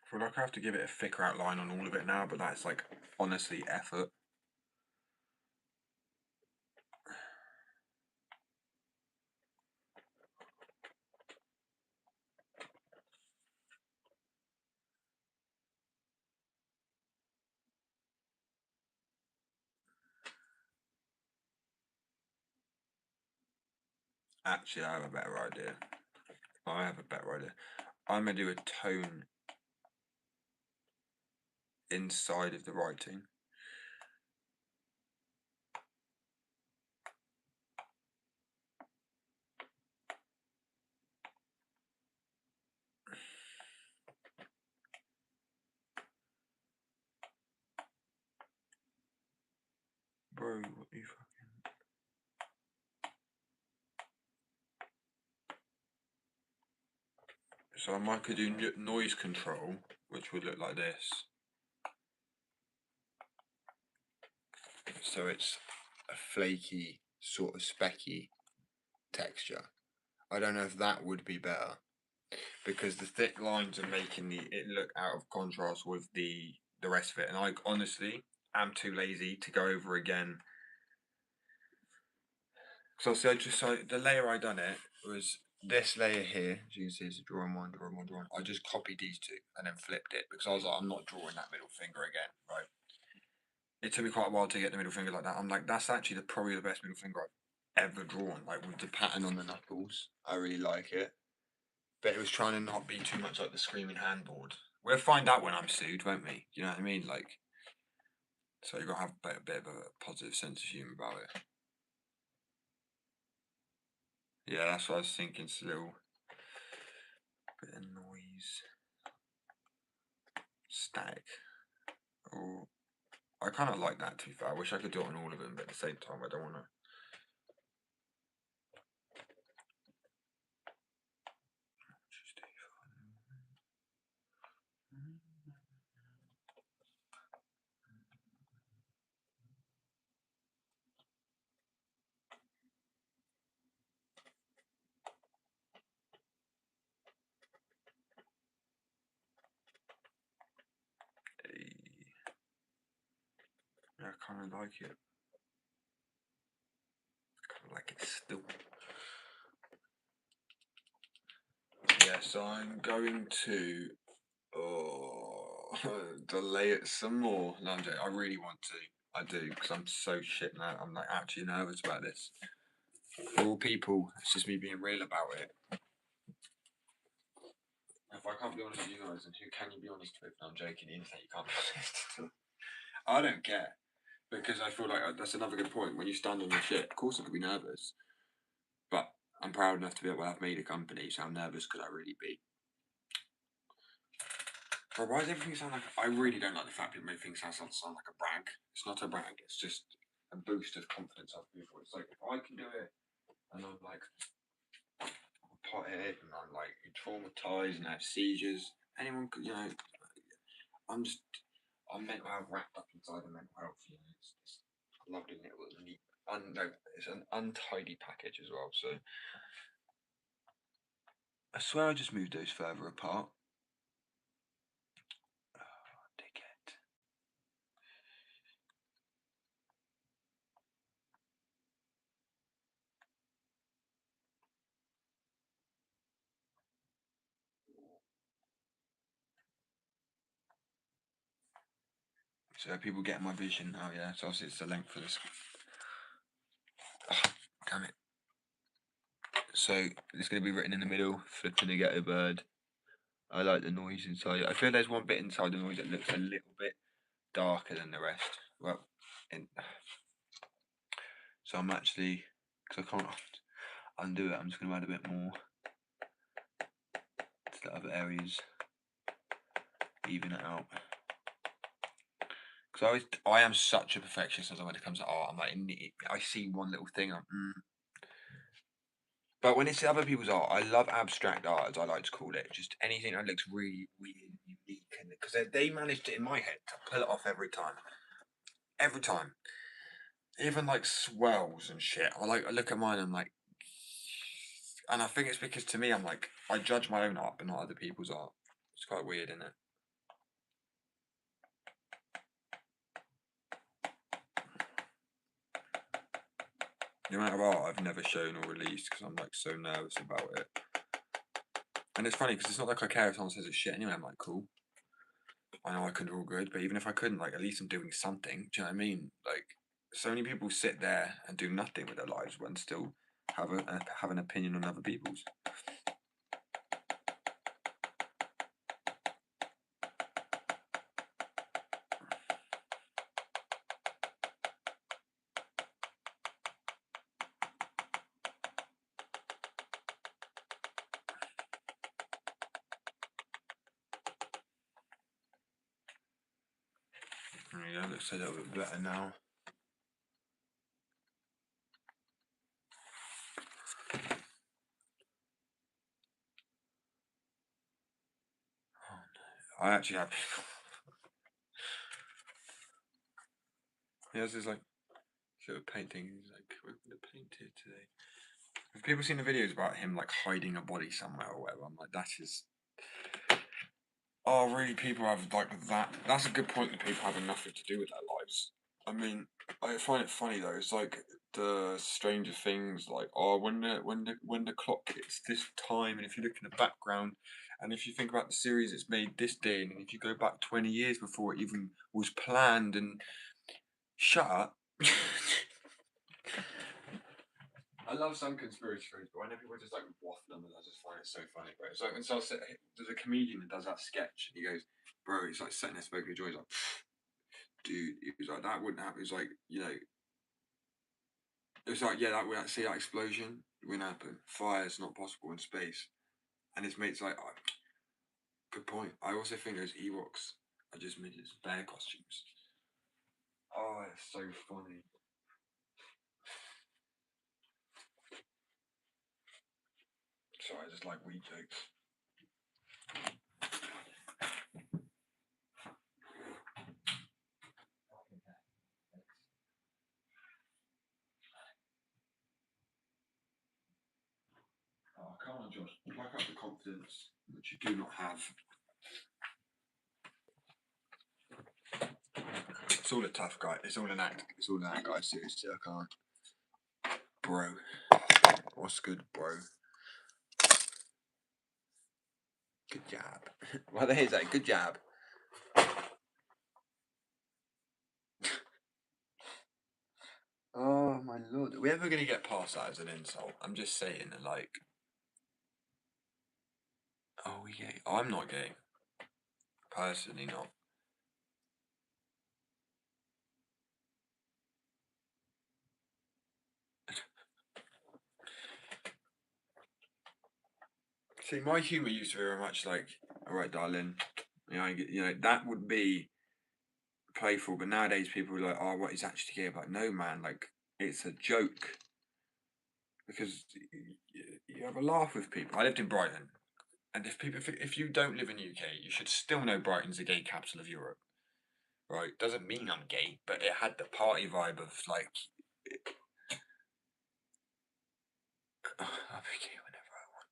I feel like I have to give it a thicker outline on all of it now, but that's like honestly effort. Actually, I have a better idea. I'm gonna do a tone inside of the writing. be fucking. So I might could do noise control, which would look like this. So it's a flaky, sort of specky texture. I don't know if that would be better, because the thick lines are making it look out of contrast with the rest of it. And I honestly am too lazy to go over again. So the layer I done it was this layer here. As you can see, it's a drawing one, drawing one, drawing. I just copied these two and then flipped it because I was like, I'm not drawing that middle finger again, right? It took me quite a while to get the middle finger like that. I'm like, that's actually probably the best middle finger I've ever drawn. Like with the pattern on the knuckles, I really like it. But it was trying to not be too much like the Screaming Handboard. We'll find out when I'm sued, won't we? You know what I mean? Like, so you got to have a bit of a positive sense of humour about it. Yeah, that's what I was thinking. It's a little bit of noise, static. Oh, I kind of like that. To be fair, I wish I could do it on all of them, but at the same time, I don't want to. Yeah, I kind of like it. Kind of like it still. Yeah, so I'm going to delay it some more. No, I'm joking. I really want to. I do, because I'm so shit now. I'm like actually nervous about this. For all people, it's just me being real about it. If I can't be honest with you guys, then who can you be honest with? No, I'm joking. The internet, you can't be honest to. I don't care, because I feel like that's another good point. When you stand on your shit, of course I could be nervous, but I'm proud enough to be able to have made a company, so how nervous could I really be? But why does everything sound like? I really don't like the fact people make things sound like a brag. It's not a brag. It's just a boost of confidence of people. It's like if I can do it, and I'm like pothead, and I'm like traumatized and have seizures. Anyone could, I'm just, I'm mental health wrapped up inside of mental health. It's a lovely little neat. No, it's an untidy package as well. So I swear I just moved those further apart. Oh, dickhead. So people getting my vision now, yeah. So obviously it's the length for this. Oh, damn it. So it's going to be written in the middle, flipping a ghetto bird. I like the noise inside it. I feel there's one bit inside the noise that looks a little bit darker than the rest. Well, so I'm actually, because I can't undo it, I'm just going to add a bit more to the other areas, even it out. Because I am such a perfectionist when it comes to art. I'm like, I see one little thing, But when it's other people's art, I love abstract art, as I like to call it. Just anything that looks really weird, unique, and because they managed it in my head to pull it off every time. Every time, even like swells and shit. I look at mine, and I'm like, and I think it's because to me, I'm like, I judge my own art, but not other people's art. It's quite weird, isn't it? The amount of art I've never shown or released because I'm like so nervous about it. And it's funny because it's not like I care if someone says it's shit anyway. I'm like, cool. I know I can draw good, but even if I couldn't, like, at least I'm doing something. Do you know what I mean? Like, so many people sit there and do nothing with their lives when still have an opinion on other people's. There you go, looks a little bit better now. I actually have. He has this like sort of painting. He's like, we're gonna paint it today. Have people seen the videos about him like hiding a body somewhere or whatever? I'm like, that is. Oh, really? People have like that. That's a good point that people having nothing to do with their lives. I mean, I find it funny though. It's like the Stranger Things, like when the clock hits this time, and if you look in the background, and if you think about the series, it's made this day, and if you go back 20 years before it even was planned, and shut up. I love some conspiracy theories, but when people just like waffle them, I just find it so funny, bro. It's like when someone there's a comedian that does that sketch, and he goes, "Bro," he's like sitting there smoking a joint, he's like, "Dude," he was like, "That wouldn't happen." It was like, it was like, "Yeah, that would see that explosion wouldn't happen. Fire's not possible in space." And his mate's like, oh, "Good point." I also think those Ewoks are just midgets, bear costumes. Oh, it's so funny. Sorry, I just like weed jokes. Oh, come on, Josh. Pluck up the confidence which you do not have. It's all a tough guy. It's all an act. It's all an act, guys. Seriously, I can't. Bro. What's good, bro? Good job. What the hell is that? Good job. Oh, my lord. Are we ever going to get past that as an insult? I'm just saying, like. Oh, we gay? I'm not gay. Personally, not. See, my humour used to be very much like, all right, darling, that would be playful. But nowadays, people are like, oh, what is actually gay? Like, no, man, like it's a joke because you have a laugh with people. I lived in Brighton, and if you don't live in the UK, you should still know Brighton's the gay capital of Europe, right? Doesn't mean I'm gay, but it had the party vibe of like, I'll be gay whenever I want.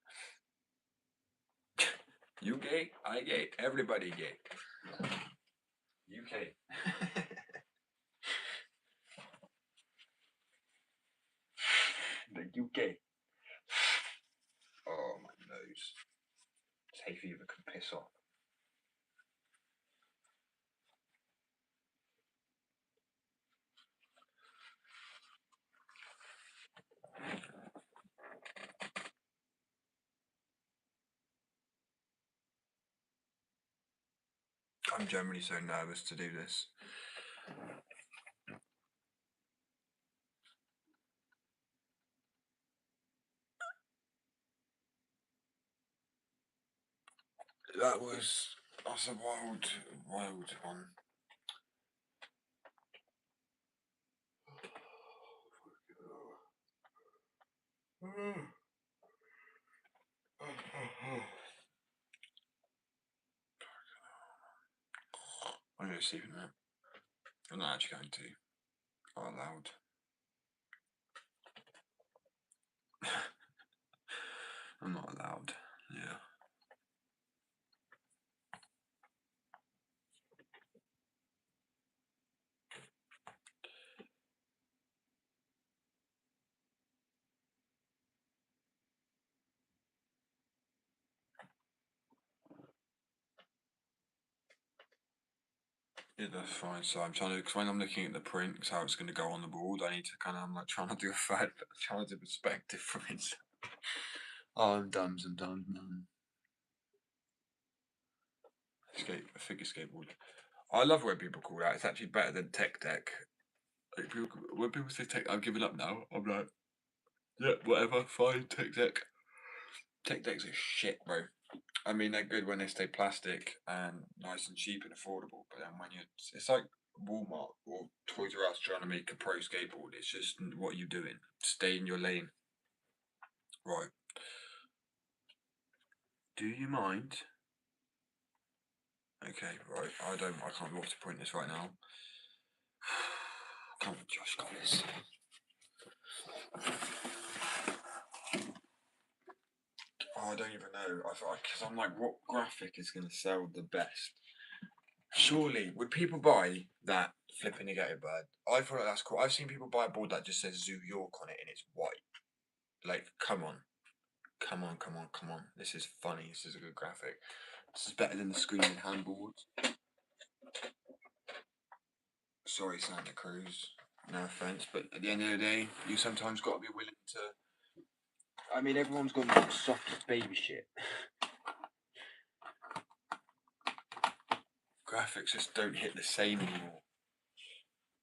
You gay? I gay. Everybody gay. UK. The UK. Oh, my nose. Hay fever can piss off. I'm generally so nervous to do this. That's a wild one. I'm going to sleep in that. I'm not actually going to. Out loud. I'm not allowed. Yeah. Yeah, that's fine. So I'm trying to, because when I'm looking at the print, because how it's going to go on the board, I need to kind of, I'm like trying to do trying to do perspective from inside. Oh, I'm dumb sometimes, man. A figure skateboard. I love when people call that. It's actually better than tech deck. Like when people say tech, I'm giving up now. I'm like, yeah, whatever, fine, tech deck. Tech decks are shit, bro. I mean, they're good when they stay plastic and nice and cheap and affordable. But then when it's like Walmart or Toys R Us trying to make a pro skateboard. It's just, what are you doing? Stay in your lane. Right. Do you mind? Okay, right. I can't be able to point this right now. Come on, Josh, got this. Oh, I don't even know. Because I'm like, what graphic is going to sell the best? Surely, would people buy that flipping negative bird? I feel like that's cool. I've seen people buy a board that just says Zoo York on it and it's white. Like, come on. Come on, come on, come on. This is funny. This is a good graphic. This is better than the screen handboards. Sorry, Santa Cruz. No offense, but at the end of the day, you sometimes got to be willing to. I mean, everyone's got more soft baby shit. Graphics just don't hit the same anymore.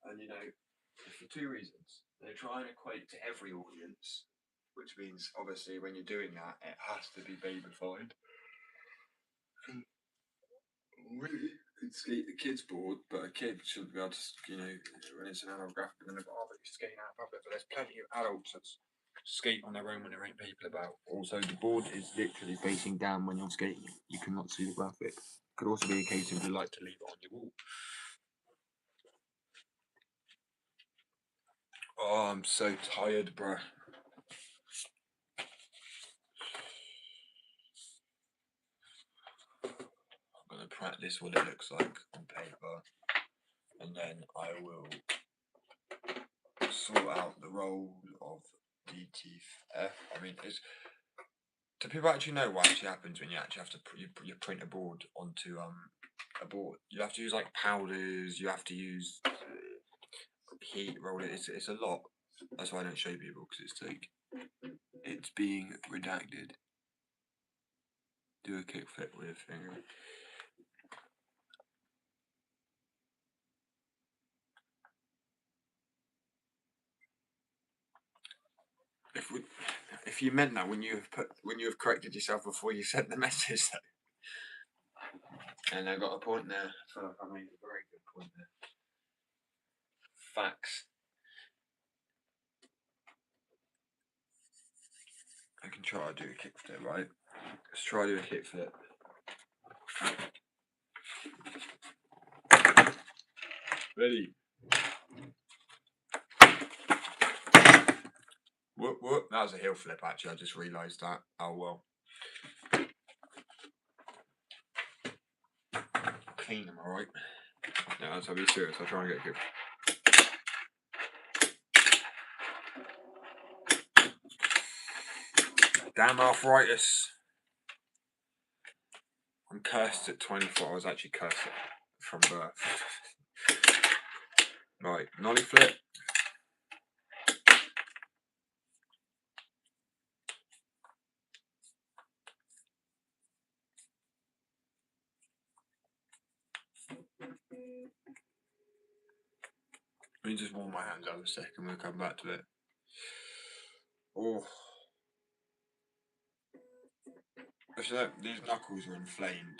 And you know, for two reasons. They try and equate to every audience, which means obviously when you're doing that, it has to be babyfied. Really, it's skate the kids board, but a kid should be able to, you know, when it's an adult graphic, and they're but you're skating out in public. But there's plenty of adults that skate on their own when there ain't people about. Also, the board is literally facing down when you're skating. You cannot see the graphic. Could also be a case of you like to leave it on your wall. Oh, I'm so tired, bruh. I'm gonna practice what it looks like on paper, and then I will sort out the role of DTF. I mean, do people actually know what actually happens when you actually have to you print a board onto a board? You have to use like powders. You have to use heat roll it. It's a lot. That's why I don't show people, because it's like it's being redacted. Do a kickflip with a finger. If you meant that when you have corrected yourself before you sent the message, though. And I got a point there. I feel like I made a very good point there. Facts. I can try to do a kickflip, right? Let's try to do a kickflip. Ready? Whoop whoop. That was a heel flip, actually. I just realised that. Oh well. Clean them, alright? Yeah, I'll be serious. I'll try and get good. Damn arthritis. I'm cursed at 24. I was actually cursed from birth. Right, nollie flip. Let me just warm my hands up a second. We'll come back to it. Oh. So these knuckles are inflamed,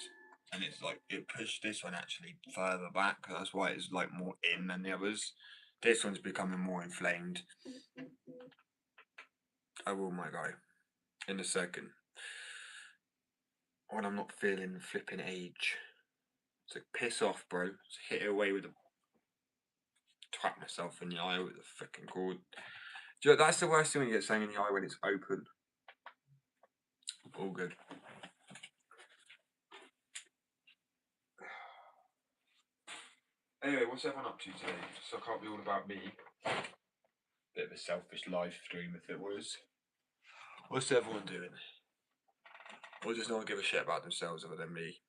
and it's like it pushed this one actually further back. That's why it's like more in than the others. This one's becoming more inflamed. I will, my guy, in a second. When I'm not feeling flipping age. It's like, piss off, bro. Just hit it away with a twat myself in the eye with a freaking cord. Do you know, that's the worst thing when you get something in the eye when it's open. All good. Anyway, what's everyone up to today? So I can't be all about me. Bit of a selfish live stream if it was. What's everyone doing? Or does no one give a shit about themselves other than me?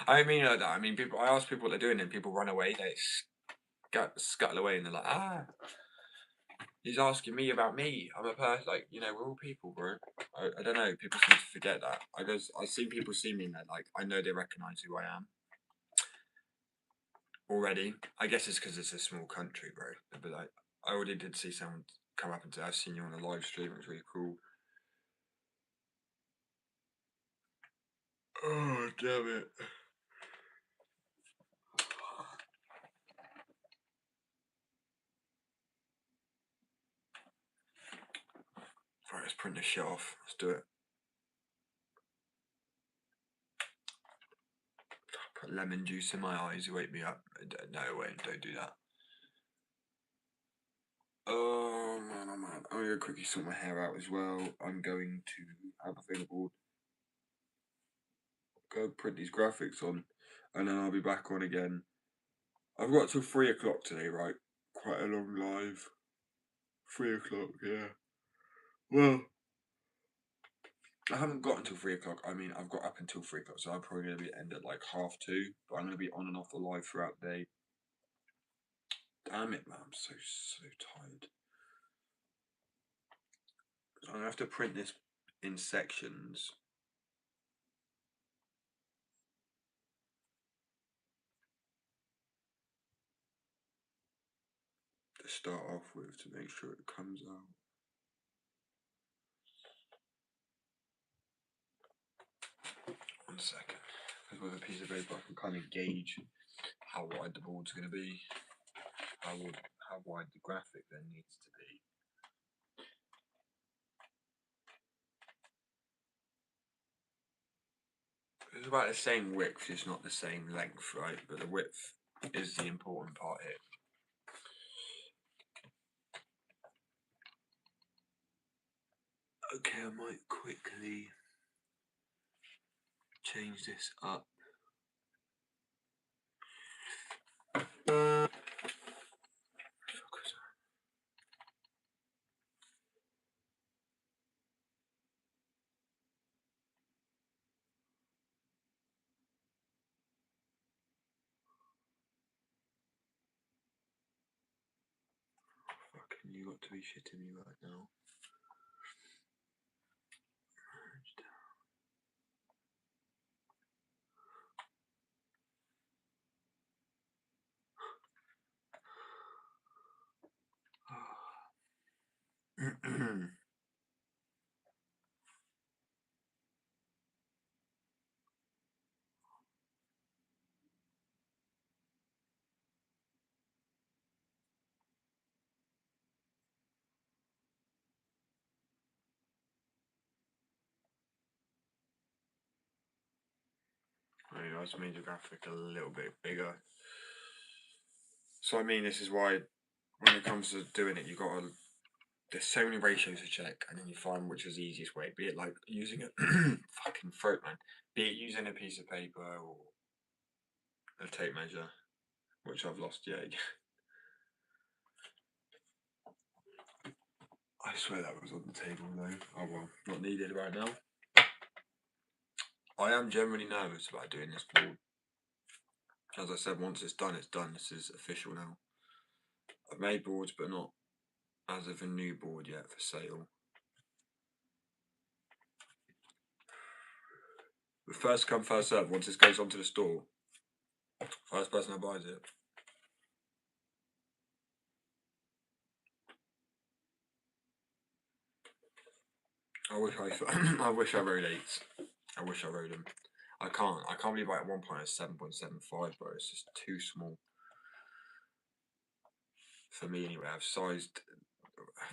I mean that. I mean, people. I ask people what they're doing, and people run away. They scuttle away, and they're like, "Ah, he's asking me about me. I'm a person. Like, you know, we're all people, bro." I don't know. People seem to forget that. I see people see me, and they're like, I know they recognise who I am already. I guess it's because it's a small country, bro. But like, I already did see someone come up and say, "I've seen you on a live stream. It was really cool." Oh, damn it. Right, let's print this shit off. Let's do it. Put lemon juice in my eyes, you wake me up. No, wait, don't do that. Oh man, I'm gonna go quickly sort my hair out as well. I'm going to have a thing aboard. Go print these graphics on, and then I'll be back on again. I've got till 3 o'clock today, right? Quite a long live. 3 o'clock, yeah. Well, I haven't got until 3 o'clock. I mean, I've got up until 3 o'clock, so I'm probably going to be end at like 2:30. But I'm going to be on and off the live throughout the day. Damn it, man! I'm so tired. So I'm going to have to print this in sections. To start off with, to make sure it comes out. One second. Because with a piece of paper, I can kind of gauge how wide the board's going to be. How wide the graphic then needs to be. It's about the same width, just not the same length, right? But the width is the important part here. Okay, I might quickly change this up. Fucking, you got to be shitting me right now. I just made the graphic a little bit bigger. So I mean, this is why when it comes to doing it, you got to. There's so many ratios to check, and then you find which is the easiest way. Be it like using a fucking throat, man. Be it using a piece of paper or a tape measure, which I've lost yet. I swear that was on the table though. Oh well, not needed right now. I am generally nervous about doing this board. As I said, once it's done, it's done. This is official now. I've made boards, but not as of a new board yet for sale. But first come, first serve. Once this goes onto the store, first person that buys it. I wish I rode 8s. I wish I rode them. I can't believe at one point it's 7.75, bro. It's just too small. For me anyway, I've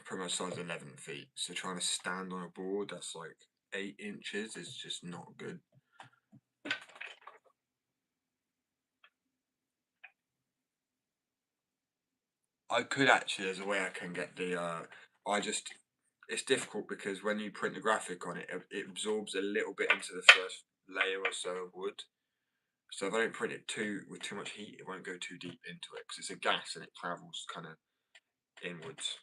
pretty much sized 11 feet. So trying to stand on a board that's like 8 inches is just not good. I could actually, there's a way I can get the, it's difficult because when you print the graphic on it, it absorbs a little bit into the first layer or so of wood. So if I don't print it with too much heat, it won't go too deep into it because it's a gas and it travels kind of inwards.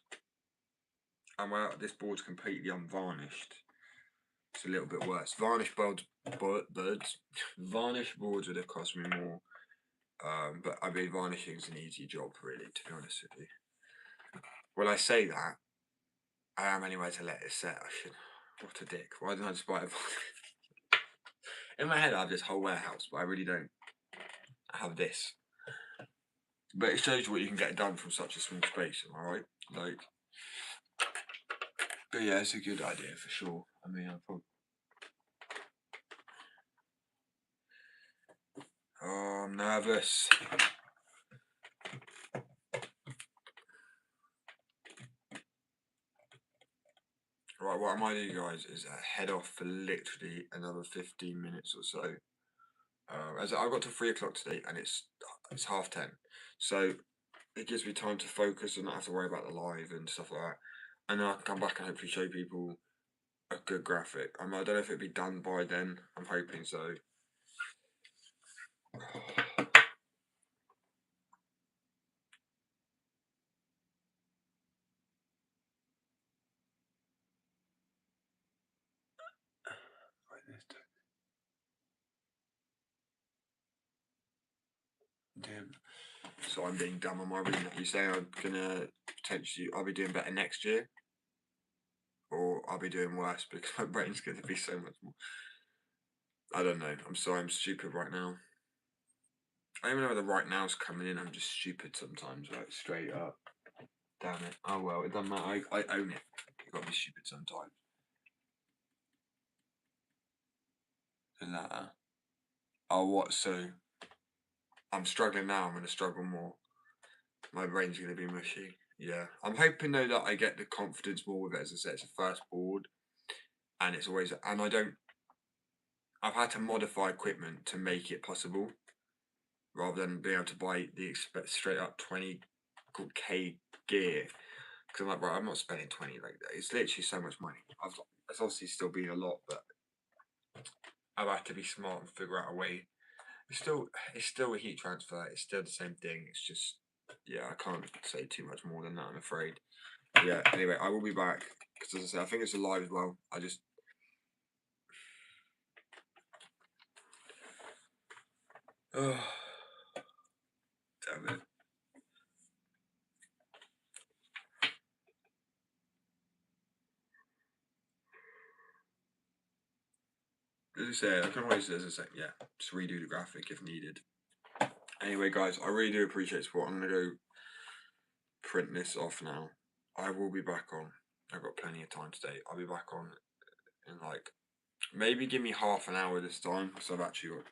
And well, this board's completely unvarnished. It's a little bit worse. Varnished boards would have cost me more. But I mean, varnishing is an easy job, really, to be honest with you. When I say that, I am anyway to let it set. I should. What a dick. Why didn't I just buy a varnish? In my head, I have this whole warehouse, but I really don't. I have this. But it shows you what you can get done from such a small space, am I right? Like, but yeah, it's a good idea for sure. I mean, oh, I'm nervous. Right, what I might do, guys, is head off for literally another 15 minutes or so. As I got to 3 o'clock today, and it's 10:30, so it gives me time to focus and not have to worry about the live and stuff like that. And then I can come back and hopefully show people a good graphic. I don't know if it'll be done by then. I'm hoping so. Damn. So I'm being dumb on my reading. You say I'm gonna potentially, I'll be doing better next year, or I'll be doing worse because my brain's gonna be so much more. I don't know. I'm sorry. I'm stupid right now. I don't even know where the right now's coming in. I'm just stupid sometimes. Like straight up. Damn it. Oh well. It doesn't matter. I own it. You gotta be stupid sometimes. The latter. Oh what? So I'm struggling now. I'm gonna struggle more. My brain's gonna be mushy. Yeah. I'm hoping though that I get the confidence more with it. As I said, it's a first board, and it's always and I don't. I've had to modify equipment to make it possible, rather than being able to buy the straight up 20k gear. Because I'm like, right, I'm not spending 20 like that. It's literally so much money. It's obviously still been a lot, but I've had to be smart and figure out a way. It's still a heat transfer. It's still the same thing. It's just, yeah, I can't say too much more than that, I'm afraid. But yeah, anyway, I will be back. Because as I said, I think it's alive as well. I just. Oh, damn it. As I say, I can always, as I say, yeah, just redo the graphic if needed. Anyway, guys, I really do appreciate support. I'm gonna go print this off now. I will be back on. I've got plenty of time today. I'll be back on in like maybe give me half an hour this time because I've actually got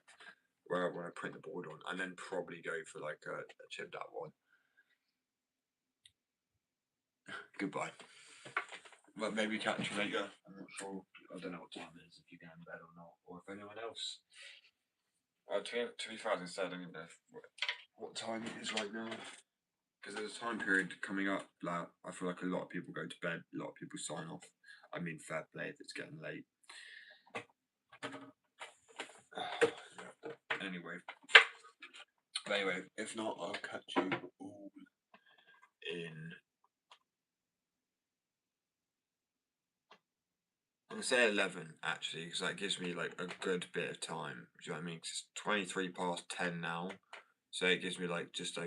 where I want to print the board on, and then probably go for like a chipped out one. Goodbye. But maybe catch you later. I'm not sure. I don't know what time it is, if you're going to bed or not, or if anyone else. To be fair, as I said, I don't know what time it is right now. Because there's a time period coming up. Like, I feel like a lot of people go to bed, a lot of people sign off. I mean, fair play if it's getting late. Anyway, if not, I'll catch you all in. I'm gonna say 11 actually, because that gives me like a good bit of time. Do you know what I mean? 'Cause it's 23 past 10 now, so it gives me like just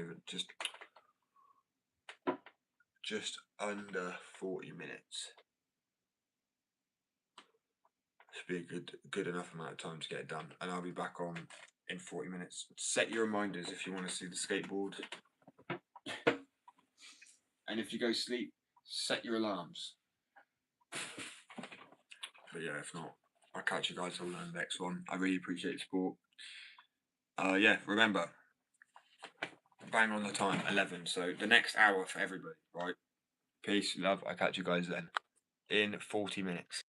under 40 minutes. Should be a good enough amount of time to get it done, and I'll be back on in 40 minutes. Set your reminders if you want to see the skateboard, and if you go sleep, set your alarms. But yeah, if not, I'll catch you guys all in the next one. I really appreciate the support. Yeah, remember, bang on the time, 11. So the next hour for everybody, right? Peace, love. I'll catch you guys then in 40 minutes.